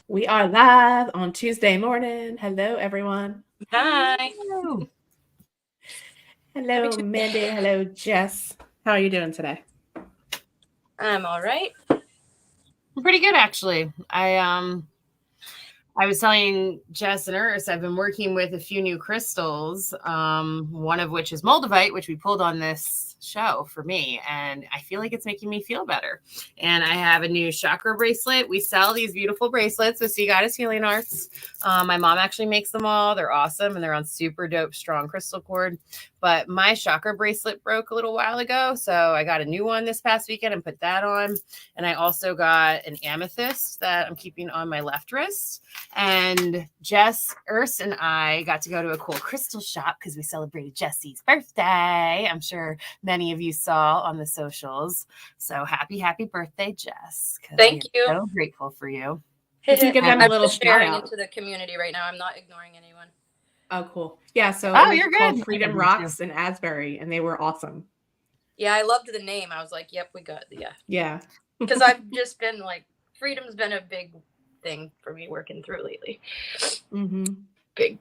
We are live on Tuesday morning. Hello, everyone. Hi. Hello, Mandy. Hello, Jess. How are you doing today? I'm all right. I'm pretty good, actually. I was telling Jess and Urs, I've been working with a few new crystals, one of which is moldavite, which we pulled on this show for me, and I feel like it's making me feel better. And I have a new chakra bracelet. We sell these beautiful bracelets with Sea Goddess Healing Arts. My mom actually makes them all. They're awesome, and they're on super dope, strong crystal cord. But my chakra bracelet broke a little while ago, so I got a new one this past weekend and put that on. And I also got an amethyst that I'm keeping on my left wrist. And Jess, Urs, and I got to go to a cool crystal shop because we celebrated Jesse's birthday. I'm sure many of you saw on the socials. So happy birthday, Jess. Thank you. So grateful for you. You can give them a little sharing shout out. into the community right now. I'm not ignoring anyone. Oh, cool. Yeah, so you're called good. Freedom Rocks in Asbury, and they were awesome. Yeah, I loved the name. I was like, yep, we got Yeah. Because I've just been like, freedom's been a big thing for me working through lately. Mm-hmm. Big.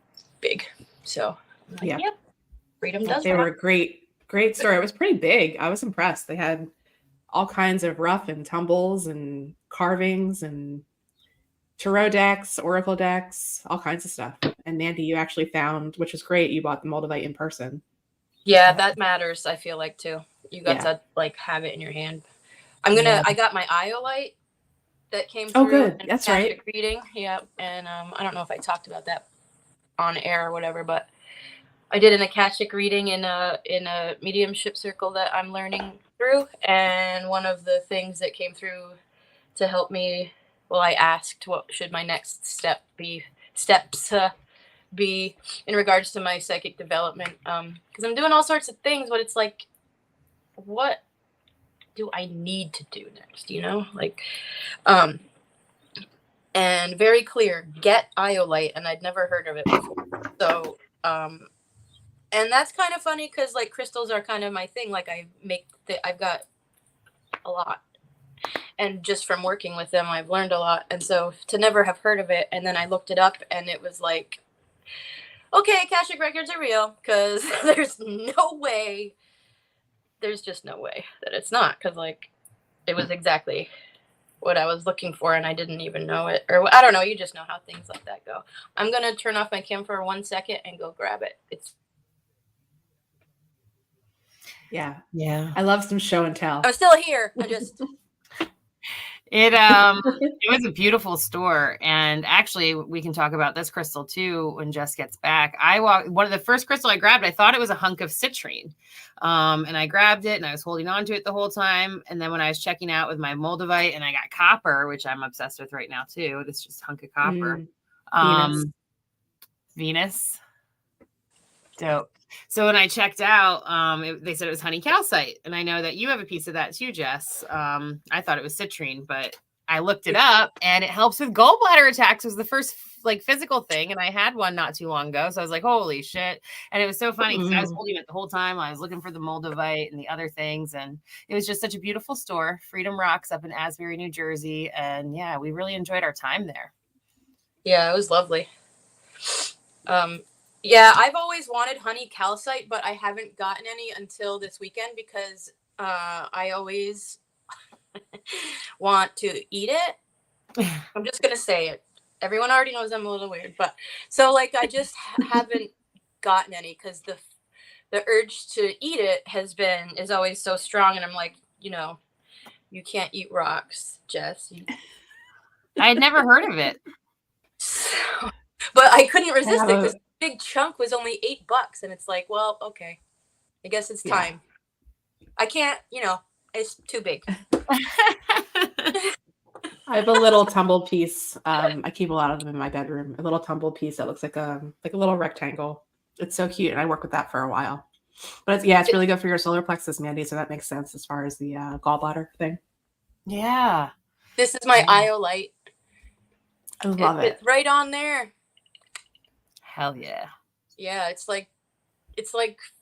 So, I'm like, yep, freedom does. They were a great store. It was pretty big. I was impressed. They had all kinds of rough and tumbles and carvings and tarot decks, oracle decks, all kinds of stuff. And Mandy, you actually found, which was great, you bought the moldavite in person. Yeah, that matters, I feel like, too. You got to like have it in your hand. I got my iolite that came through. Oh, good. That's right. Reading. Yeah. And I don't know if I talked about that on air or whatever, but I did an Akashic reading in a mediumship circle that I'm learning through. And one of the things that came through to help me, well, I asked what should my next steps be in regards to my psychic development. Because I'm doing all sorts of things, but it's like, what do I need to do next? And very clear, get iolite, and I'd never heard of it before. So, and that's kind of funny because like crystals are kind of my thing. Like I've got a lot, and just from working with them, I've learned a lot. And so to never have heard of it, and then I looked it up, and it was like, okay, Akashic records are real, because there's just no way that it's not, because like it was exactly what I was looking for, and I didn't even know it. Or I don't know, you just know how things like that go. I'm going to turn off my cam for 1 second and go grab it. Yeah. I love some show and tell. I'm still here. It was a beautiful store, and actually we can talk about this crystal too when Jess gets back. One of the first crystal I grabbed, I thought it was a hunk of citrine, and I grabbed it and I was holding on to it the whole time. And then when I was checking out with my moldavite, and I got copper, which I'm obsessed with right now too. This just hunk of copper. Venus. Dope. So when I checked out, they said it was honey calcite, and I know that you have a piece of that too, Jess. I thought it was citrine, but I looked it up, and it helps with gallbladder attacks. Was the first like physical thing, and I had one not too long ago, so I was like, "Holy shit!" And it was so funny because I was holding it the whole time. I was looking for the moldavite and the other things, and it was just such a beautiful store. Freedom Rocks up in Asbury, New Jersey, and yeah, we really enjoyed our time there. Yeah, it was lovely. Yeah, I've always wanted honey calcite, but I haven't gotten any until this weekend because I always want to eat it. I'm just going to say it. Everyone already knows I'm a little weird, but so like I just haven't gotten any because the urge to eat it is always so strong, and I'm like, you can't eat rocks, Jess. I had never heard of it. But I couldn't resist it because the big chunk was only $8, and it's like, well, okay, I guess it's time. I can't, it's too big. I have a little tumbled piece. I keep a lot of them in my bedroom. A little tumbled piece that looks like a little rectangle. It's so cute, and I worked with that for a while. But it's really good for your solar plexus, Mandy. So that makes sense as far as the gallbladder thing. Yeah, this is my iolite. I love it. It's right on there. Hell yeah. Yeah, it's like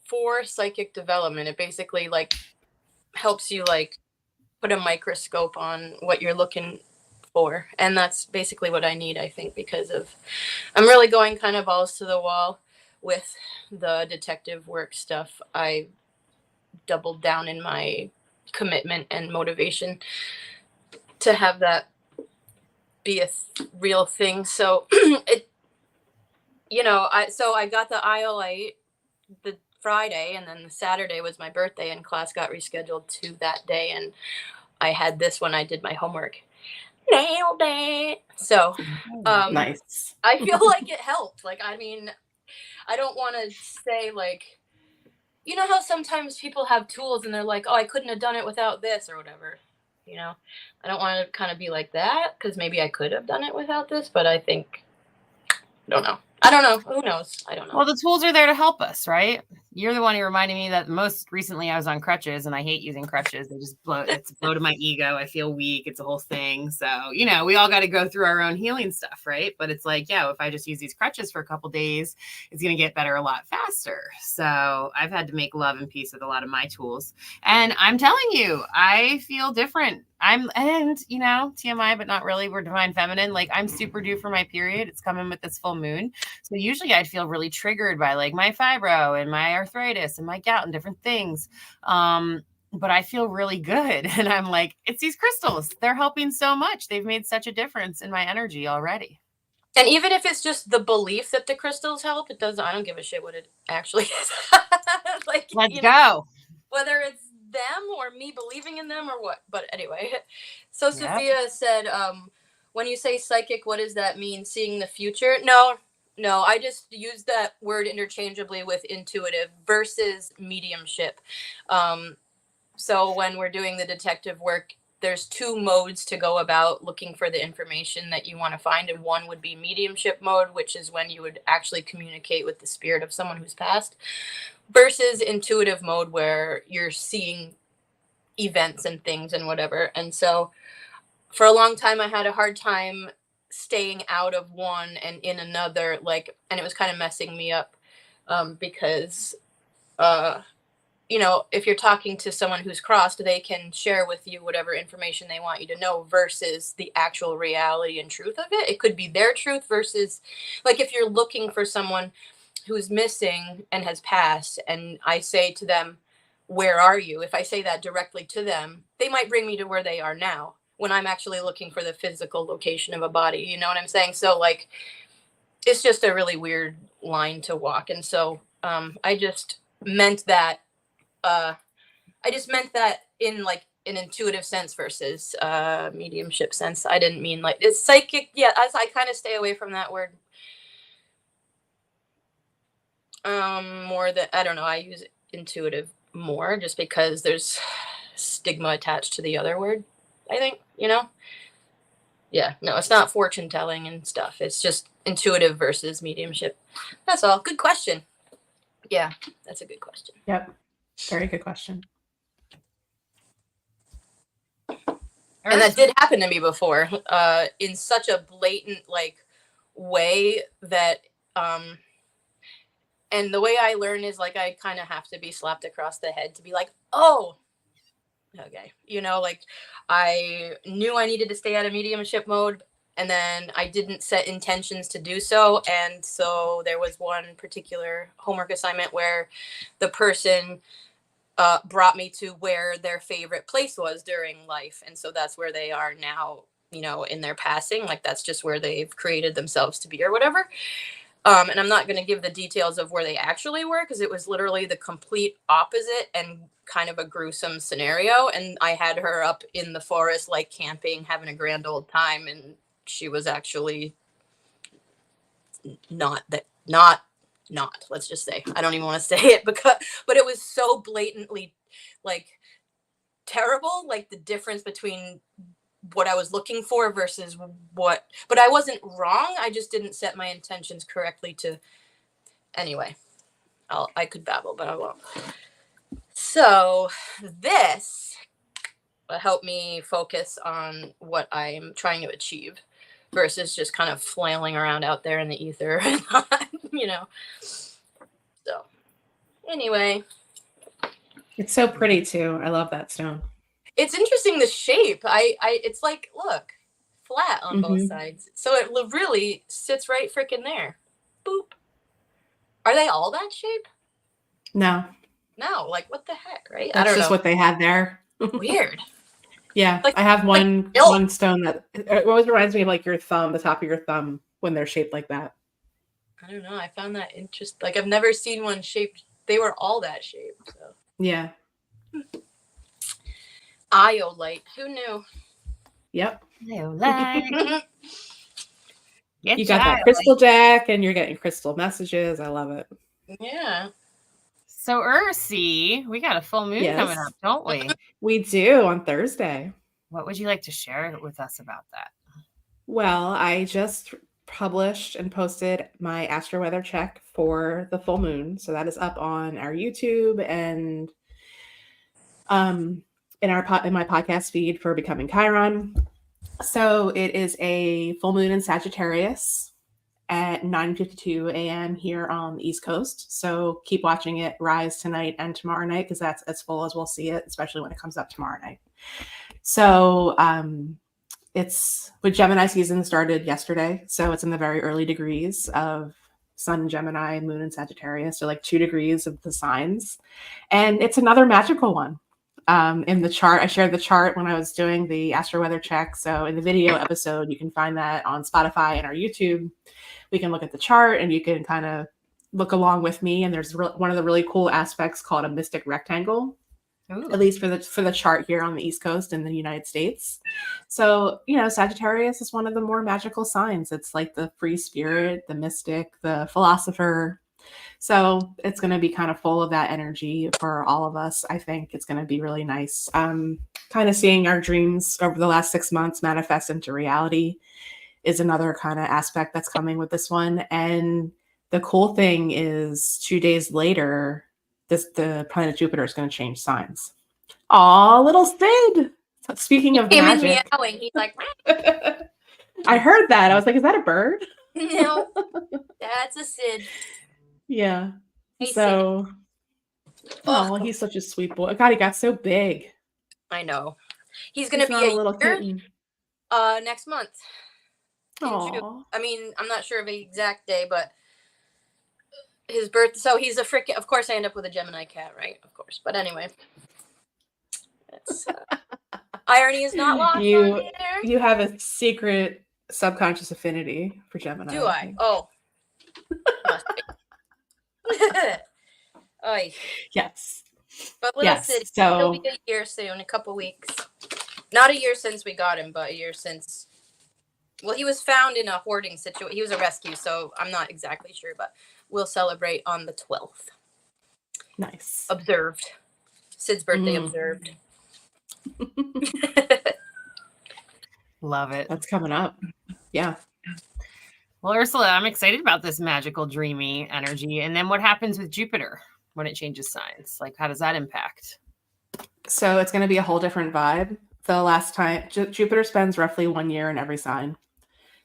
for psychic development. It basically like helps you like put a microscope on what you're looking before. And that's basically what I need, I think, because I'm really going kind of balls to the wall with the detective work stuff. I doubled down in my commitment and motivation to have that be a real thing. So I got the ILA the Friday, and then the Saturday was my birthday, and class got rescheduled to that day, and I had this when I did my homework. Nailed it. So Nice. I feel like it helped. Like, I mean, I don't want to say, like, you know how sometimes people have tools and they're like, oh, I couldn't have done it without this or whatever. I don't want to kind of be like that, because maybe I could have done it without this, but I think, I don't know. Who knows? I don't know. Well, the tools are there to help us, right? You're the one who reminded me that most recently I was on crutches, and I hate using crutches. They just it's a blow to my ego. I feel weak. It's a whole thing. So, we all got to go through our own healing stuff, right? But it's like, if I just use these crutches for a couple days, it's going to get better a lot faster. So I've had to make love and peace with a lot of my tools. And I'm telling you, I feel different. TMI, but not really. We're divine feminine. Like, I'm super due for my period. It's coming with this full moon. So usually I'd feel really triggered by like my fibro and my arthritis and my gout and different things. But I feel really good. And I'm like, it's these crystals. They're helping so much. They've made such a difference in my energy already. And even if it's just the belief that the crystals help, I don't give a shit what it actually is. Like, let's go. Whether it's them or me believing in them or what. But anyway, so Sophia said, when you say psychic, what does that mean? Seeing the future? No, I just use that word interchangeably with intuitive versus mediumship. So when we're doing the detective work, there's two modes to go about looking for the information that you want to find. And one would be mediumship mode, which is when you would actually communicate with the spirit of someone who's passed, versus intuitive mode, where you're seeing events and things and whatever. And so for a long time, I had a hard time staying out of one and in another, and it was kind of messing me up, because if you're talking to someone who's crossed, they can share with you whatever information they want you to know versus the actual reality and truth of it. It could be their truth versus, like, if you're looking for someone who's missing and has passed, and I say to them, where are you? If I say that directly to them, they might bring me to where they are now, when I'm actually looking for the physical location of a body. You know what I'm saying? So, like, it's just a really weird line to walk. And so I just meant that in like an intuitive sense versus mediumship sense. I didn't mean like it's psychic. Yeah, as I kind of stay away from that word. More than, I don't know, I use intuitive more just because there's stigma attached to the other word, I think, Yeah, no, it's not fortune telling and stuff. It's just intuitive versus mediumship. That's all. Good question. Yeah, that's a good question. Yep. Very good question. And that did happen to me before, in such a blatant way that and the way I learn is I kind of have to be slapped across the head to be like, oh, okay. I knew I needed to stay out of mediumship mode, and then I didn't set intentions to do so. And so there was one particular homework assignment where the person brought me to where their favorite place was during life. And so that's where they are now, in their passing. That's just where they've created themselves to be or whatever. And I'm not going to give the details of where they actually were, because it was literally the complete opposite and kind of a gruesome scenario. And I had her up in the forest, camping, having a grand old time. And she was actually not, let's just say, I don't even want to say it, but it was so blatantly terrible, the difference between what I was looking for versus but I wasn't wrong. I just didn't set my intentions correctly anyway, I could babble, but I won't. So this will help me focus on what I'm trying to achieve versus just kind of flailing around out there in the ether, So anyway. It's so pretty too. I love that stone. It's interesting, the shape. It's look, flat on both sides. So it really sits right freaking there. Boop. Are they all that shape? No. No, like what the heck, right? That's I don't just know. what they had there. Weird. Yeah, Like, I have one like stone that it always reminds me of like your thumb, the top of your thumb, when they're shaped like that. I don't know. I found that interesting. Like I've never seen one shaped. They were all that shape. So Yeah. Iolite. Who knew? Yep. Iolite. You got that crystal deck, and you're getting crystal messages. I love it. Yeah. So Ursi, we got a full moon coming up, don't we? We do on Thursday. What would you like to share with us about that? Well, I just published and posted my Astro-Weather check for the full moon. So that is up on our YouTube and in my podcast feed for Becoming Chiron. So it is a full moon in Sagittarius at 9:52 a.m. here on the East Coast. So keep watching it rise tonight and tomorrow night, because that's as full as we'll see it, especially when it comes up tomorrow night. So it's with Gemini season started yesterday. So it's in the very early degrees of Sun in Gemini, Moon in Sagittarius. So like 2 degrees of the signs. And it's another magical one. In the chart, I shared the chart when I was doing the Astro-Weather check. So in the video episode, you can find that on Spotify and our YouTube. We can look at the chart and you can kind of look along with me. And there's one of the really cool aspects called a mystic rectangle. Ooh. At least for the chart here on the East Coast in the United States. So, Sagittarius is one of the more magical signs. It's like the free spirit, the mystic, the philosopher. So it's going to be kind of full of that energy for all of us. I think it's going to be really nice. Kind of seeing our dreams over the last 6 months manifest into reality is another kind of aspect that's coming with this one. And the cool thing is 2 days later, the planet Jupiter is going to change signs. Aw, little Sid. Speaking of magic. Meowing. He's like, I heard that. I was like, is that a bird? No, that's a Sid. Yeah. Hey, so, oh, he's such a sweet boy. God, he got so big. I know. He's going to be a little kitten. Next month. Aww. I mean, I'm not sure of the exact day, but his birth. So he's a freaking. Of course, I end up with a Gemini cat, right? Of course. But anyway, it's irony is not lost. You have a secret subconscious affinity for Gemini. Do I? Oh, must be. Oy. Yes. But little Sid, he'll be a year soon, a couple weeks. Not a year since we got him, but a year since. Well, he was found in a hoarding situation. He was a rescue, so I'm not exactly sure, but we'll celebrate on the 12th. Nice. Observed. Sid's birthday observed. Love it. That's coming up. Yeah. Well, Ursula, I'm excited about this magical, dreamy energy. And then what happens with Jupiter when it changes signs? Like, how does that impact? So it's going to be a whole different vibe. The last time, Jupiter spends roughly 1 year in every sign.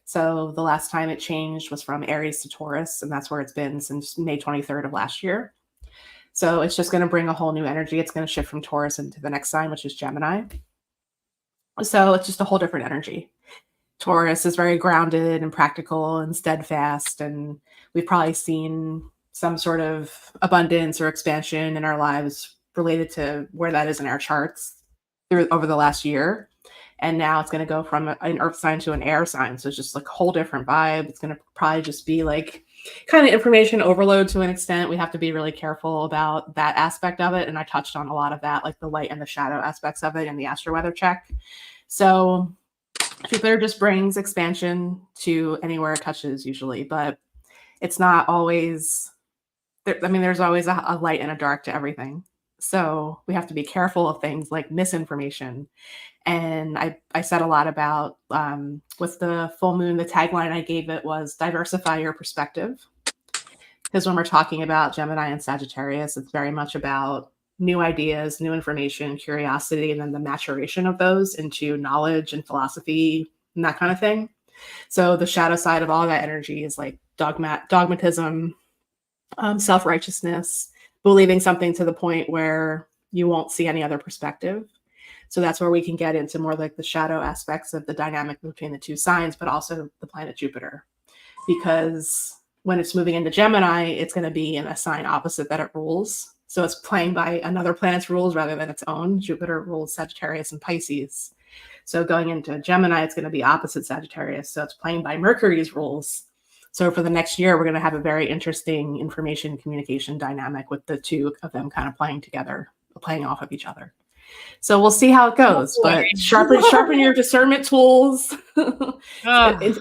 So the last time it changed was from Aries to Taurus, and that's where it's been since May 23rd of last year. So it's just going to bring a whole new energy. It's going to shift from Taurus into the next sign, which is Gemini. So it's just a whole different energy. Taurus is very grounded and practical and steadfast, and we've probably seen some sort of abundance or expansion in our lives related to where that is in our charts over the last year. And now it's going to go from an earth sign to an air sign. So it's just like a whole different vibe. It's going to probably just be like kind of information overload to an extent. We have to be really careful about that aspect of it. And I touched on a lot of that, like the light and the shadow aspects of it in the Astro-Weather check. So Jupiter just brings expansion to anywhere it touches usually, but it's not always, there's always a light and a dark to everything. So we have to be careful of things like misinformation. And I said a lot about, with the full moon, the tagline I gave it was diversify your perspective. Because when we're talking about Gemini and Sagittarius, it's very much about new ideas, new information, curiosity, and then the maturation of those into knowledge and philosophy and that kind of thing. So the shadow side of all that energy is like dogmatism, self-righteousness, believing something to the point where you won't see any other perspective. So that's where we can get into more like the shadow aspects of the dynamic between the two signs, but also the planet Jupiter. Because when it's moving into Gemini, it's going to be in a sign opposite that it rules. So it's playing by another planet's rules rather than its own. Jupiter rules Sagittarius and Pisces. So going into Gemini, it's going to be opposite Sagittarius. So it's playing by Mercury's rules. So for the next year, we're going to have a very interesting information communication dynamic with the two of them kind of playing together, playing off of each other. So we'll see how it goes, but sharpen your discernment tools,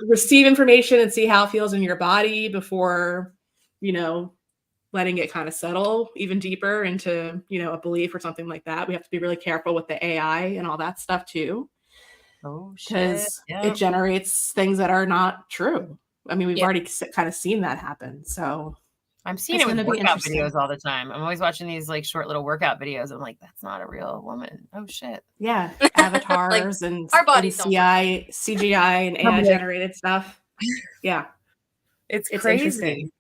receive information and see how it feels in your body before, letting it kind of settle even deeper into, a belief or something like that. We have to be really careful with the AI and all that stuff too. Oh, because it generates things that are not true. I mean, we've already kind of seen that happen. So I'm seeing it with workout videos all the time. I'm always watching these like short little workout videos. I'm like, that's not a real woman. Oh shit. Yeah. Avatars and our bodies CGI and AI generated stuff. Yeah. It's crazy. Interesting.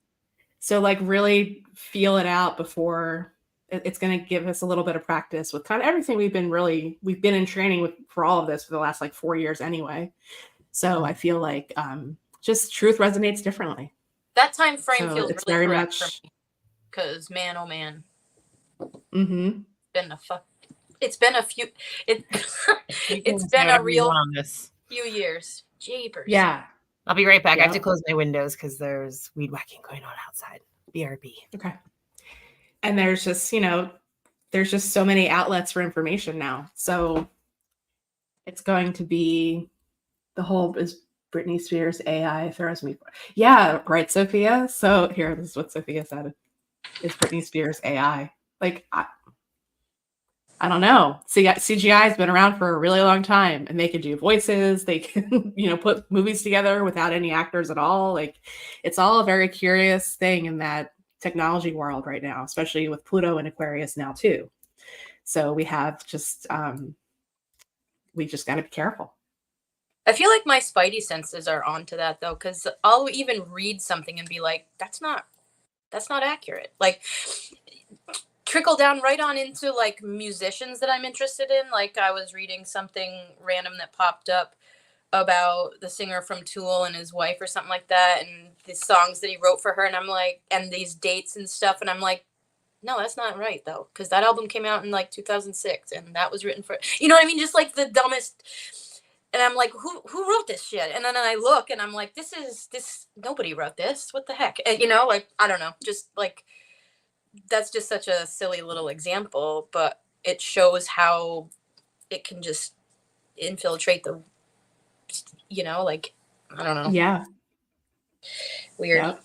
So like really feel it out before it's going to give us a little bit of practice with kind of everything we've been in training for all of this for the last like 4 years anyway. So I feel like just truth resonates differently. That time frame feels really very much for me, because man, oh man, it's been a real few years. Jeepers. Yeah, I'll be right back. I have to close my windows because there's weed whacking going on outside. BRB. Okay. And there's just there's just so many outlets for information now. So it's going to be the whole is. Britney Spears AI throws me. Yeah, right, Sophia. So here, this is what Sophia said. Is Britney Spears AI? Like, I don't know. CGI has been around for a really long time, and they can do voices. They can, put movies together without any actors at all. Like, it's all a very curious thing in that technology world right now, especially with Pluto and Aquarius now too. So we have just, we just got to be careful. I feel like my spidey senses are onto that though, because I'll even read something and be like, that's not accurate. Like trickle down right on into like musicians that I'm interested in. Like I was reading something random that popped up about the singer from Tool and his wife or something like that, and the songs that he wrote for her, and I'm like, and these dates and stuff, and I'm like, no, that's not right though, because that album came out in like 2006 and that was written for, you know what I mean, just like the dumbest. And I'm like, who wrote this shit? And then I look and I'm like, this nobody wrote this. What the heck? And, like, I don't know. Just like, that's just such a silly little example, but it shows how it can just infiltrate the, like, I don't know. Yeah. Weird. Yep.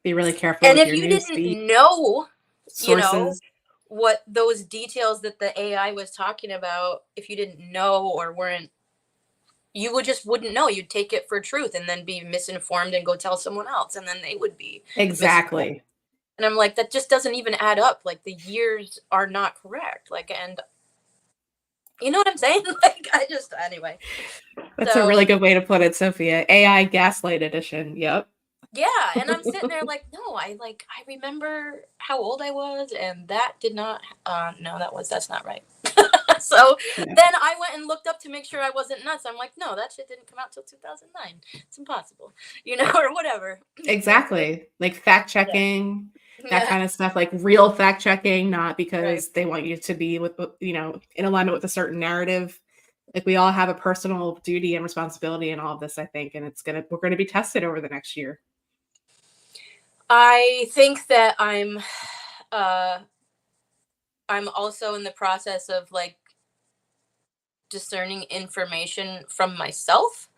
Be really careful. And if you didn't know, sources. What those details that the AI was talking about, if you didn't know or weren't, you wouldn't know. You'd take it for truth and then be misinformed and go tell someone else. And then they would be. Exactly. And I'm like, that just doesn't even add up. Like the years are not correct. Like, and you know what I'm saying? Like, anyway. That's a really good way to put it, Sophia. AI Gaslight Edition. Yep. Yeah. And I'm sitting there like, no, I remember how old I was, and that did not, that's not right. So then I went and looked up to make sure I wasn't nuts. I'm like, no, that shit didn't come out till 2009. It's impossible, or whatever. Exactly. Like fact checking, that kind of stuff, like real fact checking, not because they want you to be with, in alignment with a certain narrative. Like we all have a personal duty and responsibility in all of this, I think. And we're going to be tested over the next year. I think that I'm also in the process of like discerning information from myself.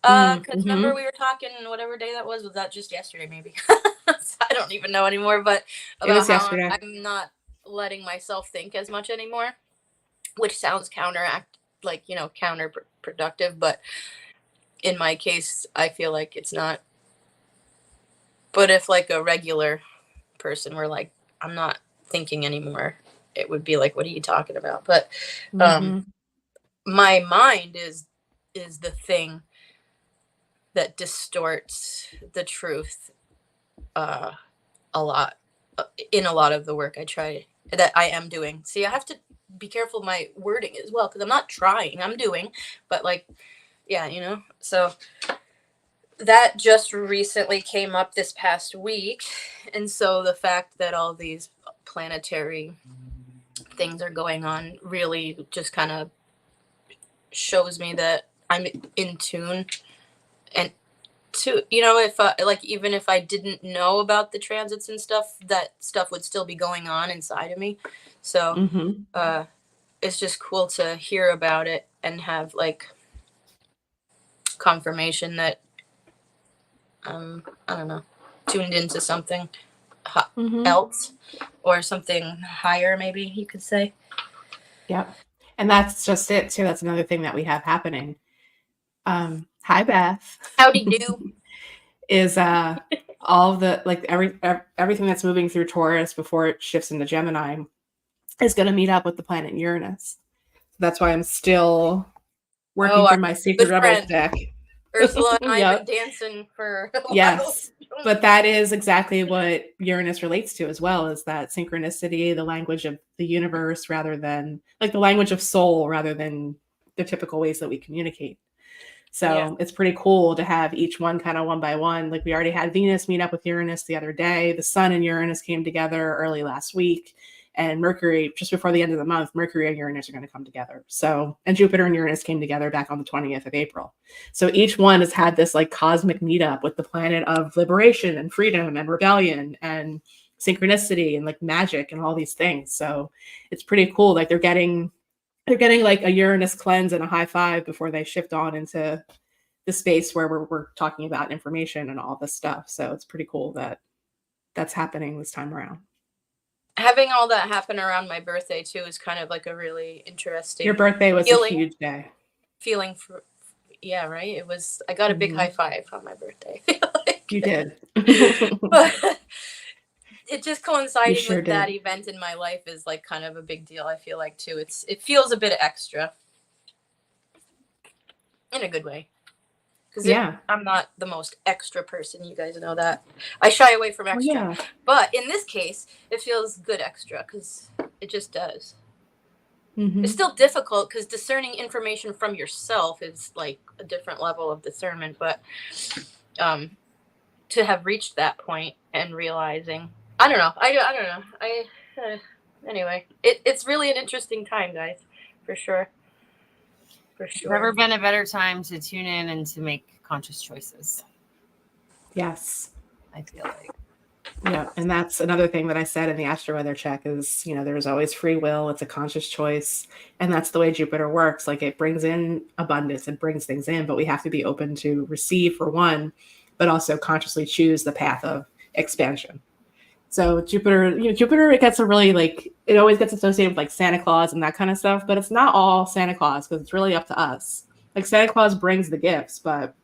Because remember we were talking whatever day that was that just yesterday maybe? I don't even know anymore, but about how I'm not letting myself think as much anymore, which sounds counterproductive, but in my case I feel like it's not. But if like a regular person were like, I'm not thinking anymore, it would be like, what are you talking about? But my mind is the thing that distorts the truth a lot in a lot of the work that I am doing. See, I have to be careful of my wording as well, because I'm not trying, I'm doing, but like, yeah, you know. So that just recently came up this past week, and so the fact that all these planetary things are going on really just kind of shows me that I'm in tune, and to, you know, if like, even if I didn't know about the transits and stuff, that stuff would still be going on inside of me. So it's just cool to hear about it and have like confirmation that I don't know, tuned into something else, or something higher, maybe you could say. Yep. And that's just it too. That's another thing that we have happening. Hi Beth. Howdy do. Is all of the, like, everything that's moving through Taurus before it shifts into Gemini is going to meet up with the planet Uranus. That's why I'm still working through my Secret Rebels deck. Ursula and I have been dancing for a while. Yes, but that is exactly what Uranus relates to as well, is that synchronicity, the language of the universe, rather than, like, the language of soul rather than the typical ways that we communicate. So it's pretty cool to have each one kind of one by one. Like, we already had Venus meet up with Uranus the other day. The Sun and Uranus came together early last week. And Mercury, just before the end of the month, Mercury and Uranus are going to come together. So, and Jupiter and Uranus came together back on the 20th of April. So each one has had this like cosmic meetup with the planet of liberation and freedom and rebellion and synchronicity and like magic and all these things. So it's pretty cool. Like they're getting like a Uranus cleanse and a high five before they shift on into the space where we're talking about information and all this stuff. So it's pretty cool that that's happening this time around. Having all that happen around my birthday too is kind of like a really interesting. Your birthday was a huge day. Feeling for, yeah, right. It was. I got a big high five on my birthday. Like, you did. But it just coinciding with that did. event in my life is like kind of a big deal. I feel like too. It feels a bit extra, in a good way. Because I'm not the most extra person, you guys know that. I shy away from extra. But in this case, it feels good extra, because it just does. It's still difficult, because discerning information from yourself is like a different level of discernment. But to have reached that point and realizing, I don't know. Anyway, it's really an interesting time, guys, for sure. For sure. Never been a better time to tune in and to make conscious choices. Yes. I feel like. Yeah. And that's another thing that I said in the Astro-Weather check is, you know, there's always free will. It's a conscious choice. And that's the way Jupiter works. Like, it brings in abundance, it brings things in, but we have to be open to receive, for one, but also consciously choose the path of expansion. So Jupiter, it gets a really, like, it always gets associated with like Santa Claus and that kind of stuff, but it's not all Santa Claus, because it's really up to us. Like, Santa Claus brings the gifts, but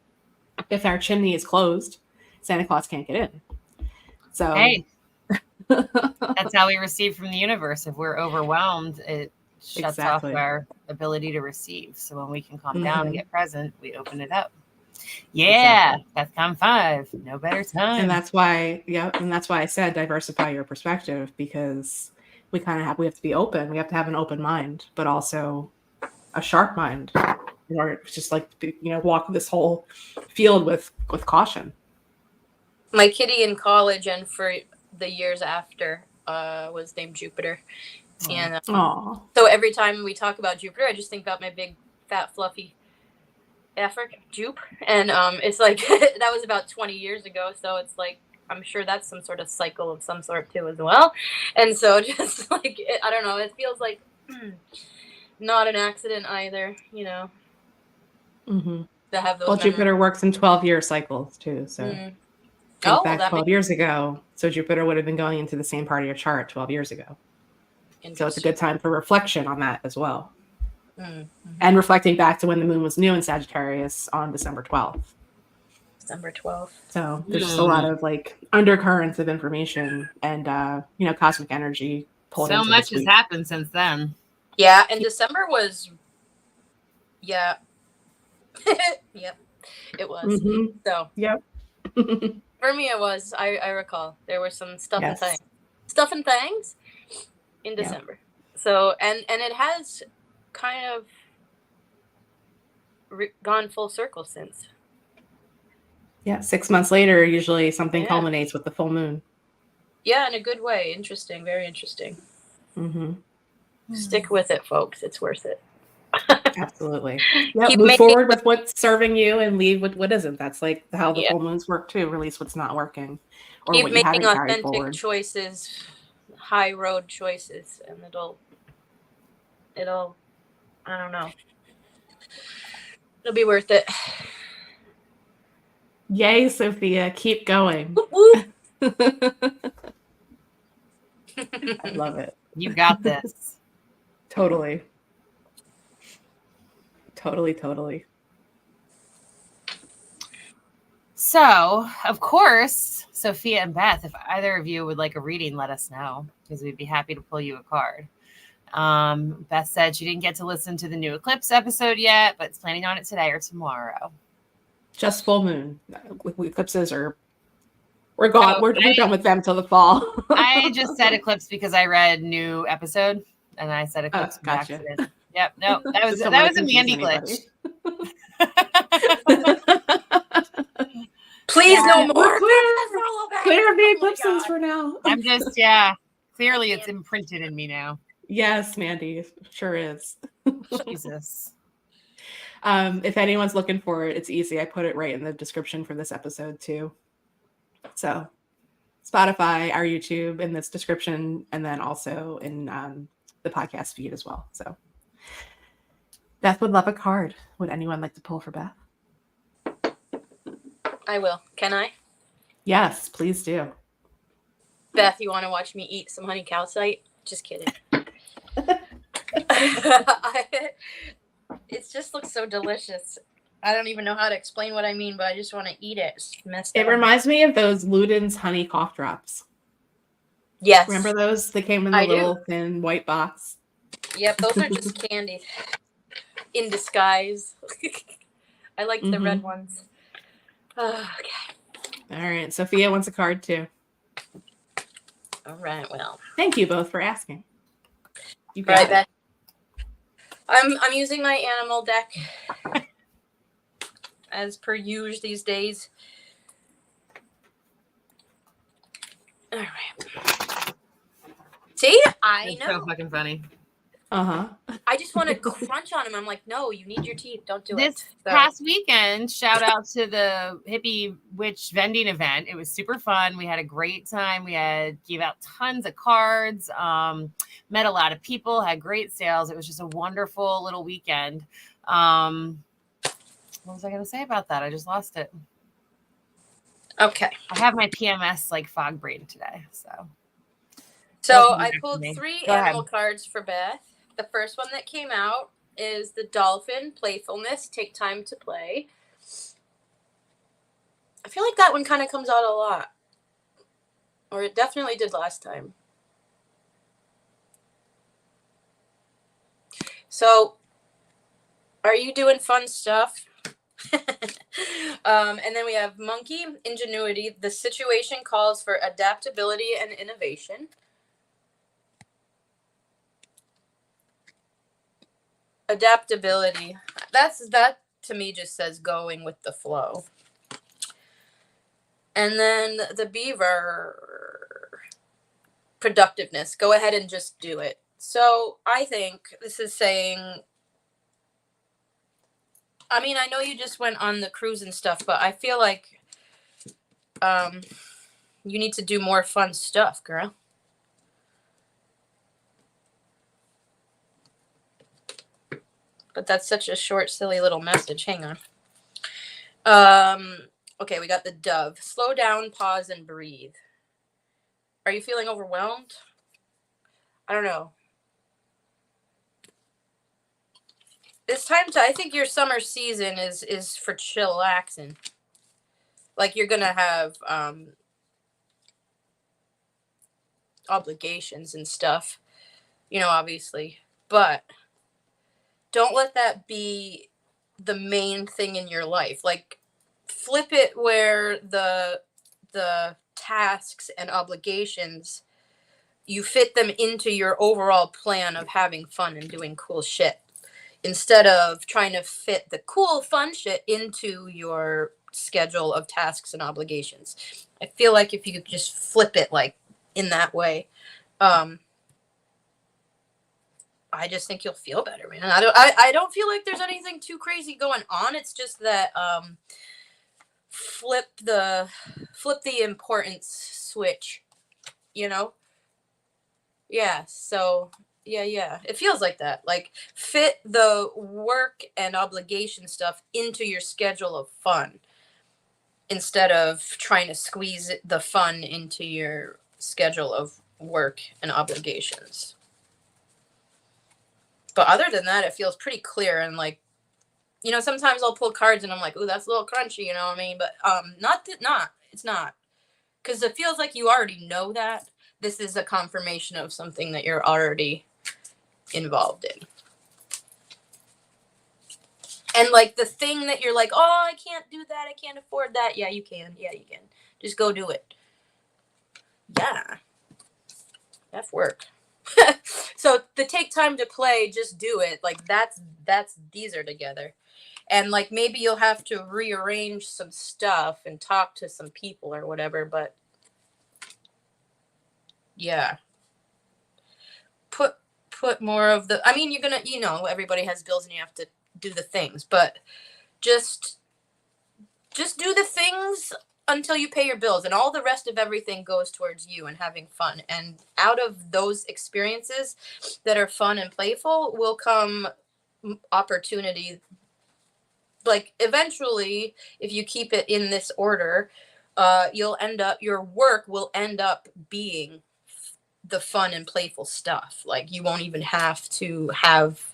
if our chimney is closed, Santa Claus can't get in. So hey, that's how we receive from the universe. If we're overwhelmed, it shuts off our ability to receive. So when we can calm down and get present, we open it up. Yeah, that's time 5. No better time. And that's why, I said diversify your perspective, because we have to be open. We have to have an open mind, but also a sharp mind, in order to just like, walk this whole field with caution. My kitty in college and for the years after was named Jupiter. And so every time we talk about Jupiter, I just think about my big, fat, fluffy effer, Jupe. And it's like, that was about 20 years ago. So it's like, I'm sure that's some sort of cycle of some sort too as well. And so just like, I don't know, it feels like not an accident either, you know. To have those memories. Jupiter works in 12-year cycles too. So back 12 years ago. So Jupiter would have been going into the same part of your chart 12 years ago. So it's a good time for reflection on that as well. And reflecting back to when the moon was new in Sagittarius on December 12th. December 12th. So there's just a lot of like undercurrents of information and, cosmic energy pulled so much has happened since then. Yeah. And December was, yep, it was. So, yep. For me, it was. I recall there was some stuff and things in December. So, and it has kind of gone full circle since. Yeah, 6 months later, usually something Yeah. culminates with the full moon. Yeah, in a good way. Interesting. Very interesting. Mm-hmm. Stick with it, folks. It's worth it. Absolutely. Yeah, Keep move making forward with what's serving you and leave with what isn't. That's like how the Yeah. full moons work too. Release what's not working or keep what you making haven't carried authentic forward. choices, high road choices, and it'll I don't know. It'll be worth it. Yay, Sophia. Keep going. Whoop, whoop. I love it. You got this. Totally. Totally. So, of course, Sophia and Beth, if either of you would like a reading, let us know because we'd be happy to pull you a card. Beth said she didn't get to listen to the new eclipse episode yet, but is planning on it today or tomorrow. Just full moon. Eclipses are we're gone. Oh, We're done with them till the fall. I just said eclipse because I read new episode and I said eclipse by Gotcha. accident. Yep, no, that was Just don't that wanna was a confuse Mandy anybody. glitch. Please Yeah. no more. Clear the eclipses for now. I'm just clearly it's imprinted in me now. Yes, Mandy, sure is. Jesus. If anyone's looking for it, it's easy. I put it right in the description for this episode too. So Spotify, our YouTube in this description, and then also in the podcast feed as well. So Beth would love a card. Would anyone like to pull for Beth? I will. Can I? Yes, please do. Beth, you want to watch me eat some honey calcite? Just kidding. It just looks so delicious. I don't even know how to explain what I mean, but I just want to eat it. It's messed It up. reminds me of those Luden's honey cough drops. Yes. Remember those? They came in the I do. little thin white box. Yep, those are just candy in disguise. I like the red ones. Okay. All right. Sophia wants a card too. All right. Well. Thank you both for asking. You All right, got it. Beth. I'm using my animal deck as per usual these days. All right. See, I It's know. so fucking funny. Uh-huh. I just want to crunch on him. I'm like, no, you need your teeth. Don't do This it. So, past weekend, shout out to the Hippie Witch vending event. It was super fun. We had a great time. We gave out tons of cards, met a lot of people, had great sales. It was just a wonderful little weekend. What was I going to say about that? I just lost it. okay. I have my PMS like fog brain today. So Welcome I back pulled to me. 3 Go ahead. animal cards for Beth. The first one that came out is the dolphin, playfulness, take time to play. I feel like that one kind of comes out a lot. Or it definitely did last time. So, are you doing fun stuff? And then we have monkey, ingenuity. The situation calls for adaptability and innovation. Adaptability. That to me just says going with the flow. And then the beaver, productiveness. Go ahead and just do it. So I think this is saying, I mean, I know you just went on the cruise and stuff, but I feel like you need to do more fun stuff, girl. But that's such a short, silly little message. Hang on. Okay, we got the dove. Slow down, pause, and breathe. Are you feeling overwhelmed? I don't know. It's time to, I think your summer season is for chillaxing. Like you're going to have obligations and stuff, you know, obviously. But don't let that be the main thing in your life. Like flip it where the tasks and obligations, you fit them into your overall plan of having fun and doing cool shit, instead of trying to fit the cool, fun shit into your schedule of tasks and obligations. I feel like if you could just flip it like in that way, I just think you'll feel better, man. I don't feel like there's anything too crazy going on. It's just that flip the importance switch, you know? Yeah, so yeah. It feels like that. Like fit the work and obligation stuff into your schedule of fun instead of trying to squeeze the fun into your schedule of work and obligations. But other than that, it feels pretty clear. And like, you know, sometimes I'll pull cards and I'm like, ooh, that's a little crunchy, you know what I mean? But it's not. Because it feels like you already know that. This is a confirmation of something that you're already involved in. And like the thing that you're like, oh, I can't do that, I can't afford that. Yeah, you can. Just go do it. Yeah. That's work. So the take time to play, just do it. Like that's these are together. And like maybe you'll have to rearrange some stuff and talk to some people or whatever, but yeah. Put more of the, I mean, you're gonna, you know, everybody has bills and you have to do the things, but just do the things until you pay your bills, and all the rest of everything goes towards you and having fun. And out of those experiences that are fun and playful will come opportunity. Like eventually, if you keep it in this order, your work will end up being the fun and playful stuff. Like you won't even have to have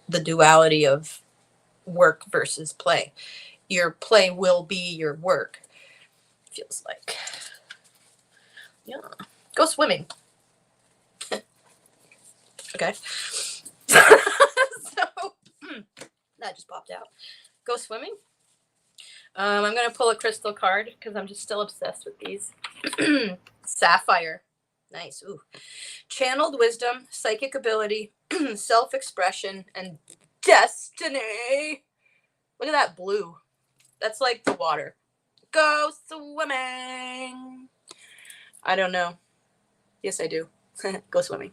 the duality of work versus play. Your play will be your work. Feels like. Yeah. Go swimming. Okay. So that just popped out. Go swimming. I'm gonna pull a crystal card because I'm just still obsessed with these. Sapphire. Nice. Ooh. Channeled wisdom, psychic ability, self-expression, and destiny. Look at that blue. That's like the water. Go swimming. I don't know. Yes, I do. Go swimming.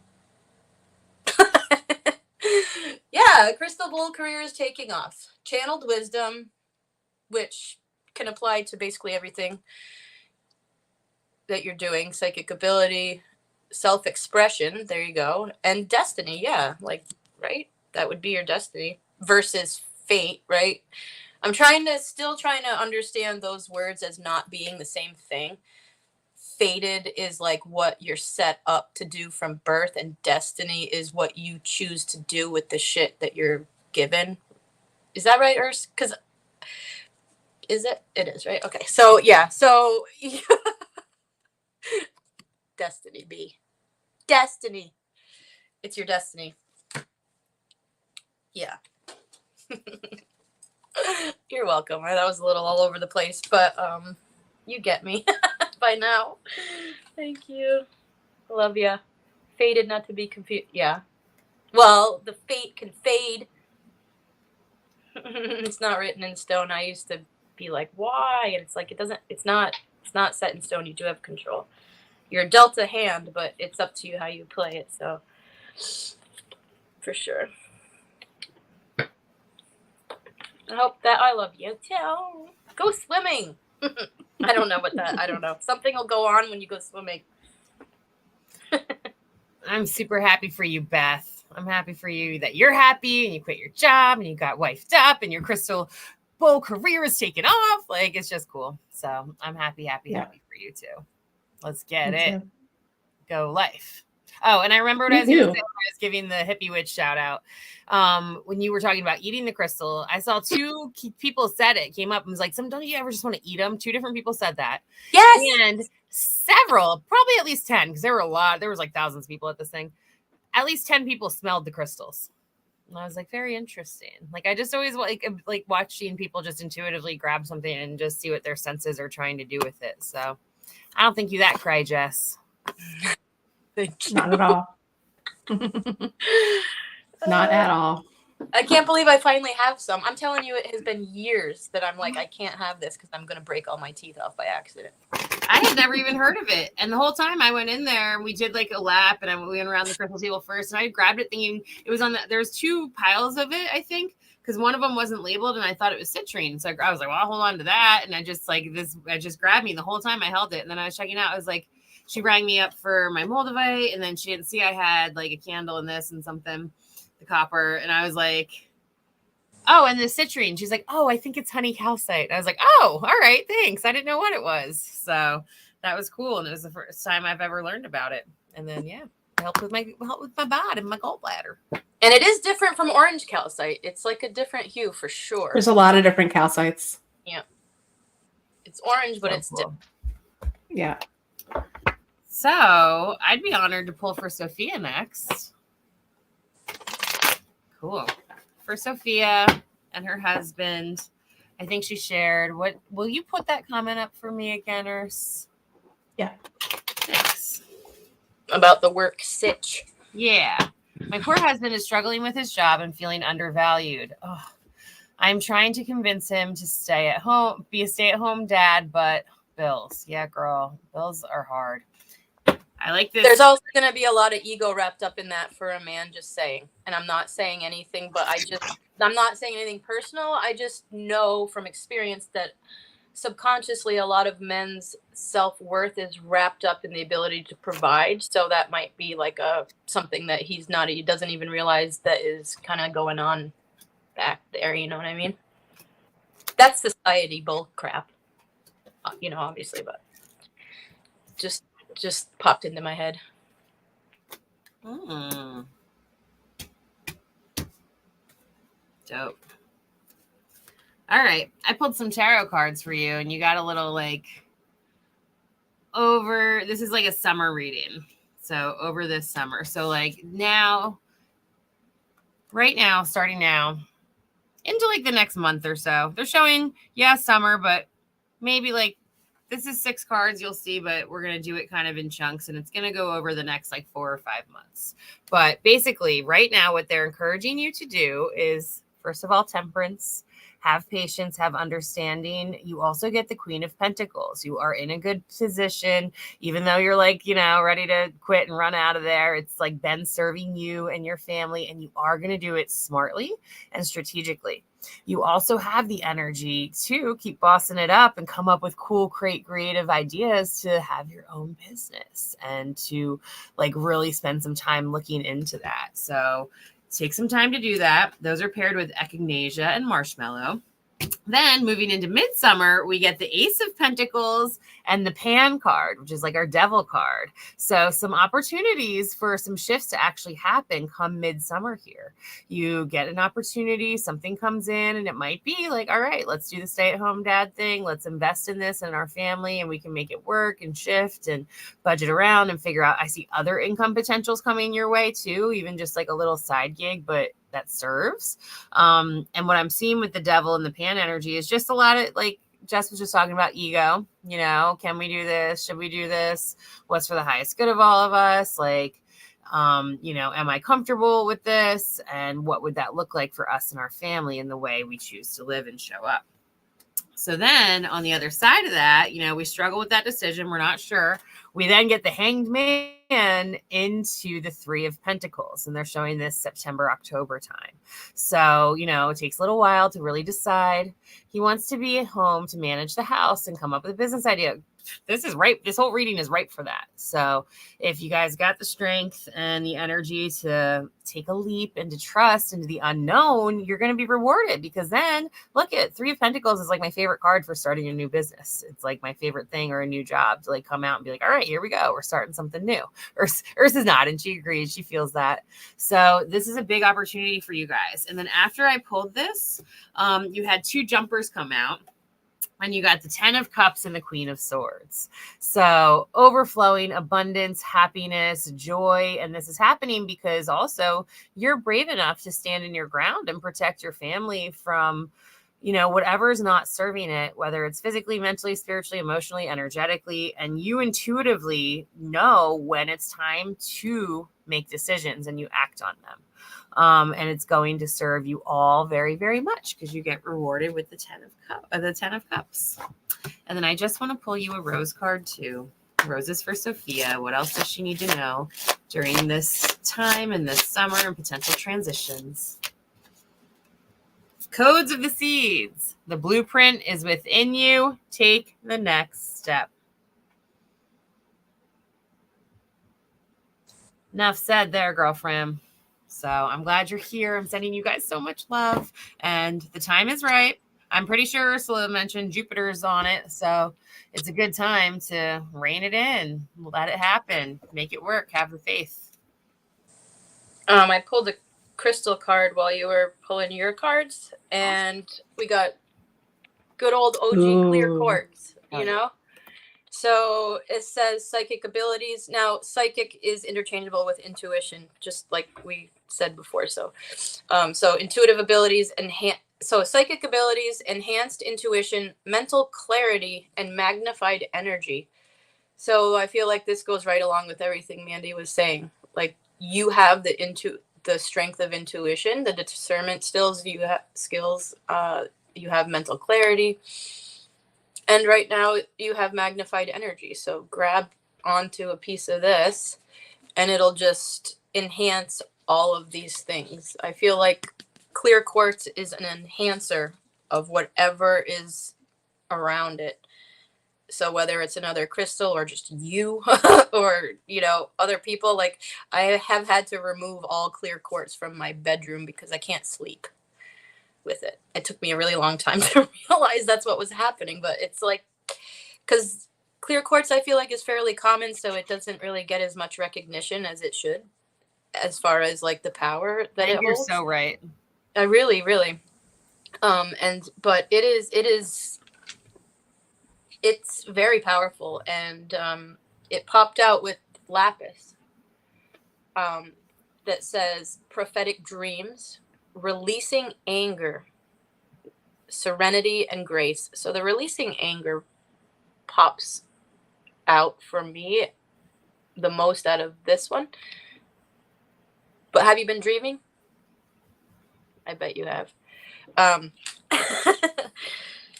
Yeah, crystal ball career is taking off. Channeled wisdom, which can apply to basically everything that you're doing. Psychic ability, self-expression, there you go. And destiny, yeah, like, right? That would be your destiny versus fate, right? I'm still trying to understand those words as not being the same thing. Fated is like what you're set up to do from birth, and destiny is what you choose to do with the shit that you're given. Is that right, Urs? Because is it? It is, right? Okay. So yeah. So destiny be. Destiny. It's your destiny. Yeah. You're welcome. That was a little all over the place, but you get me by now. Thank you. Love ya. Fated not to be confused. Yeah. Well, the fate can fade. It's not written in stone. I used to be like, why? And it's like it's not set in stone. You do have control. You're dealt a hand, but it's up to you how you play it. So for sure. I hope that I love you too. Go swimming. I don't know Something will go on when you go swimming. I'm super happy for you, Beth. I'm happy for you that you're happy and you quit your job and you got wifed up and your crystal bowl career is taken off. Like, it's just cool. So I'm happy for you too. Let's get it. Go life. Oh, and I remember what I was going to say when I was giving the hippie witch shout out. When you were talking about eating the crystal, I saw two people said it, came up and was like, don't you ever just want to eat them? Two different people said that. Yes. And several, probably at least 10, because there were a lot. There was like thousands of people at this thing. At least 10 people smelled the crystals. And I was like, very interesting. Like, I just always like watching people just intuitively grab something and just see what their senses are trying to do with it. So I don't think you that cry, Jess. Thank you. Not at all. Not at all. I can't believe I finally have some. I'm telling you, it has been years that I'm like, I can't have this because I'm going to break all my teeth off by accident. I had never even heard of it. And the whole time I went in there and we did like a lap and we went around the crystal table first and I grabbed it thinking it was on there's 2 piles of it, I think, because one of them wasn't labeled and I thought it was citrine. So I was like, well, I'll hold on to that. And I just grabbed me the whole time I held it. And then I was checking out. I was like, she rang me up for my Moldavite and then she didn't see I had like a candle in this and something, the copper. And I was like, oh, and the citrine. She's like, oh, I think it's honey calcite. I was like, oh, all right, thanks. I didn't know what it was. So that was cool. And it was the first time I've ever learned about it. And then, yeah, helped with my bod and my gallbladder. And it is different from orange calcite. It's like a different hue for sure. There's a lot of different calcites. Yeah. It's orange, but So it's cool. Yeah. So I'd be honored to pull for Sophia next. Cool. For Sophia and her husband, I think she shared. What will you put that comment up for me again, Urs? Yeah. Thanks. about the work sitch. Yeah. My poor husband is struggling with his job and feeling undervalued. Oh, I'm trying to convince him to stay at home, be a stay-at-home dad, but bills. Yeah, girl. Bills are hard. I like this. There's also going to be a lot of ego wrapped up in that for a man, just saying. And I'm not saying anything, but I'm not saying anything personal. I just know from experience that subconsciously a lot of men's self-worth is wrapped up in the ability to provide. So that might be like something that he doesn't even realize that is kind of going on back there. You know what I mean? That's society bull crap, obviously, but just popped into my head. Dope. All right. I pulled some tarot cards for you, and you got a little this is like a summer reading. So over this summer. So right now, starting now, into the next month or so. They're showing, summer, but maybe this is 6 cards you'll see, but we're going to do it kind of in chunks, and it's going to go over the next 4 or 5 months. But basically, right now, what they're encouraging you to do is, first of all, temperance, have patience, have understanding. You also get the Queen of Pentacles. You are in a good position, even though you're ready to quit and run out of there. It's been serving you and your family, and you are going to do it smartly and strategically. You also have the energy to keep bossing it up and come up with cool, creative ideas to have your own business and to really spend some time looking into that. So take some time to do that. Those are paired with echinacea and marshmallow. Then moving into midsummer, we get the Ace of Pentacles and the Pan card, which is our devil card. So some opportunities for some shifts to actually happen come midsummer here. You get an opportunity, something comes in, and it might be all right, let's do the stay-at-home dad thing. Let's invest in this and our family, and we can make it work and shift and budget around and figure out. I see other income potentials coming your way too, even just a little side gig, but that serves. And what I'm seeing with the devil and the Pan energy is just a lot of Jess was just talking about ego. Can we do this? Should we do this? What's for the highest good of all of us? Am I comfortable with this? And what would that look like for us and our family in the way we choose to live and show up? So then on the other side of that, we struggle with that decision. We're not sure. We then get the Hanged Man into the 3 of Pentacles, and they're showing this September, October time. So, it takes a little while to really decide. He wants to be at home to manage the house and come up with a business idea. This is right. This whole reading is right for that. So if you guys got the strength and the energy to take a leap and to trust into the unknown, you're going to be rewarded, because then look at 3 of Pentacles is my favorite card for starting a new business. It's my favorite thing, or a new job, to come out and be all right, here we go. We're starting something new. Ursula's not, and she agrees. She feels that. So this is a big opportunity for you guys. And then after I pulled this, you had 2 jumpers come out. And you got the 10 of Cups and the Queen of Swords. So overflowing abundance, happiness, joy. And this is happening because also you're brave enough to stand in your ground and protect your family from whatever is not serving it, whether it's physically, mentally, spiritually, emotionally, energetically, and you intuitively know when it's time to make decisions and you act on them. And it's going to serve you all very, very much because you get rewarded with the 10 of Cups. And then I just want to pull you a rose card too. Roses for Sophia. What else does she need to know during this time and this summer and potential transitions? Codes of the seeds. The blueprint is within you. Take the next step. Enough said there, girlfriend. So I'm glad you're here. I'm sending you guys so much love. And the time is right. I'm pretty sure Ursula mentioned Jupiter's on it. So it's a good time to rein it in. Let it happen. Make it work. Have the faith. I pulled a crystal card while you were pulling your cards, and we got good old OG clear quartz, So it says psychic abilities. Now, psychic is interchangeable with intuition, just like we said before. So intuitive abilities, psychic abilities, enhanced intuition, mental clarity, and magnified energy. So I feel like this goes right along with everything Mandy was saying. Like, you have the strength of intuition, the discernment skills. You have mental clarity. And right now you have magnified energy. So grab onto a piece of this and it'll just enhance all of these things. I feel like clear quartz is an enhancer of whatever is around it. So whether it's another crystal or just you or, other people, like I have had to remove all clear quartz from my bedroom because I can't sleep with it. It took me a really long time to realize that's what was happening, but it's like, because clear quartz I feel like is fairly common, so it doesn't really get as much recognition as it should as far as like the power that it holds. You're so right. I really but it's very powerful, and it popped out with lapis that says prophetic dreams, releasing anger, serenity, and grace. So the releasing anger pops out for me the most out of this one. But have you been dreaming? I bet you have.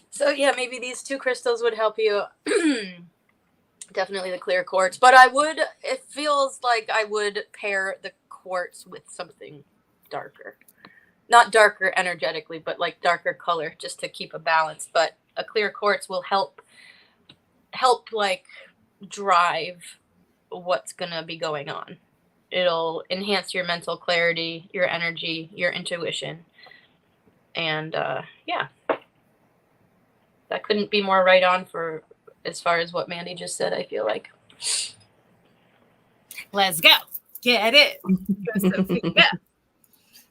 So yeah, maybe these two crystals would help you. Definitely the clear quartz, but it feels like I would pair the quartz with something darker. Not darker energetically, but like darker color, just to keep a balance. But a clear quartz will help like drive what's gonna be going on. It'll enhance your mental clarity, your energy, your intuition. And that couldn't be more right on for as far as what Mandy just said, I feel like. Let's go. Get it.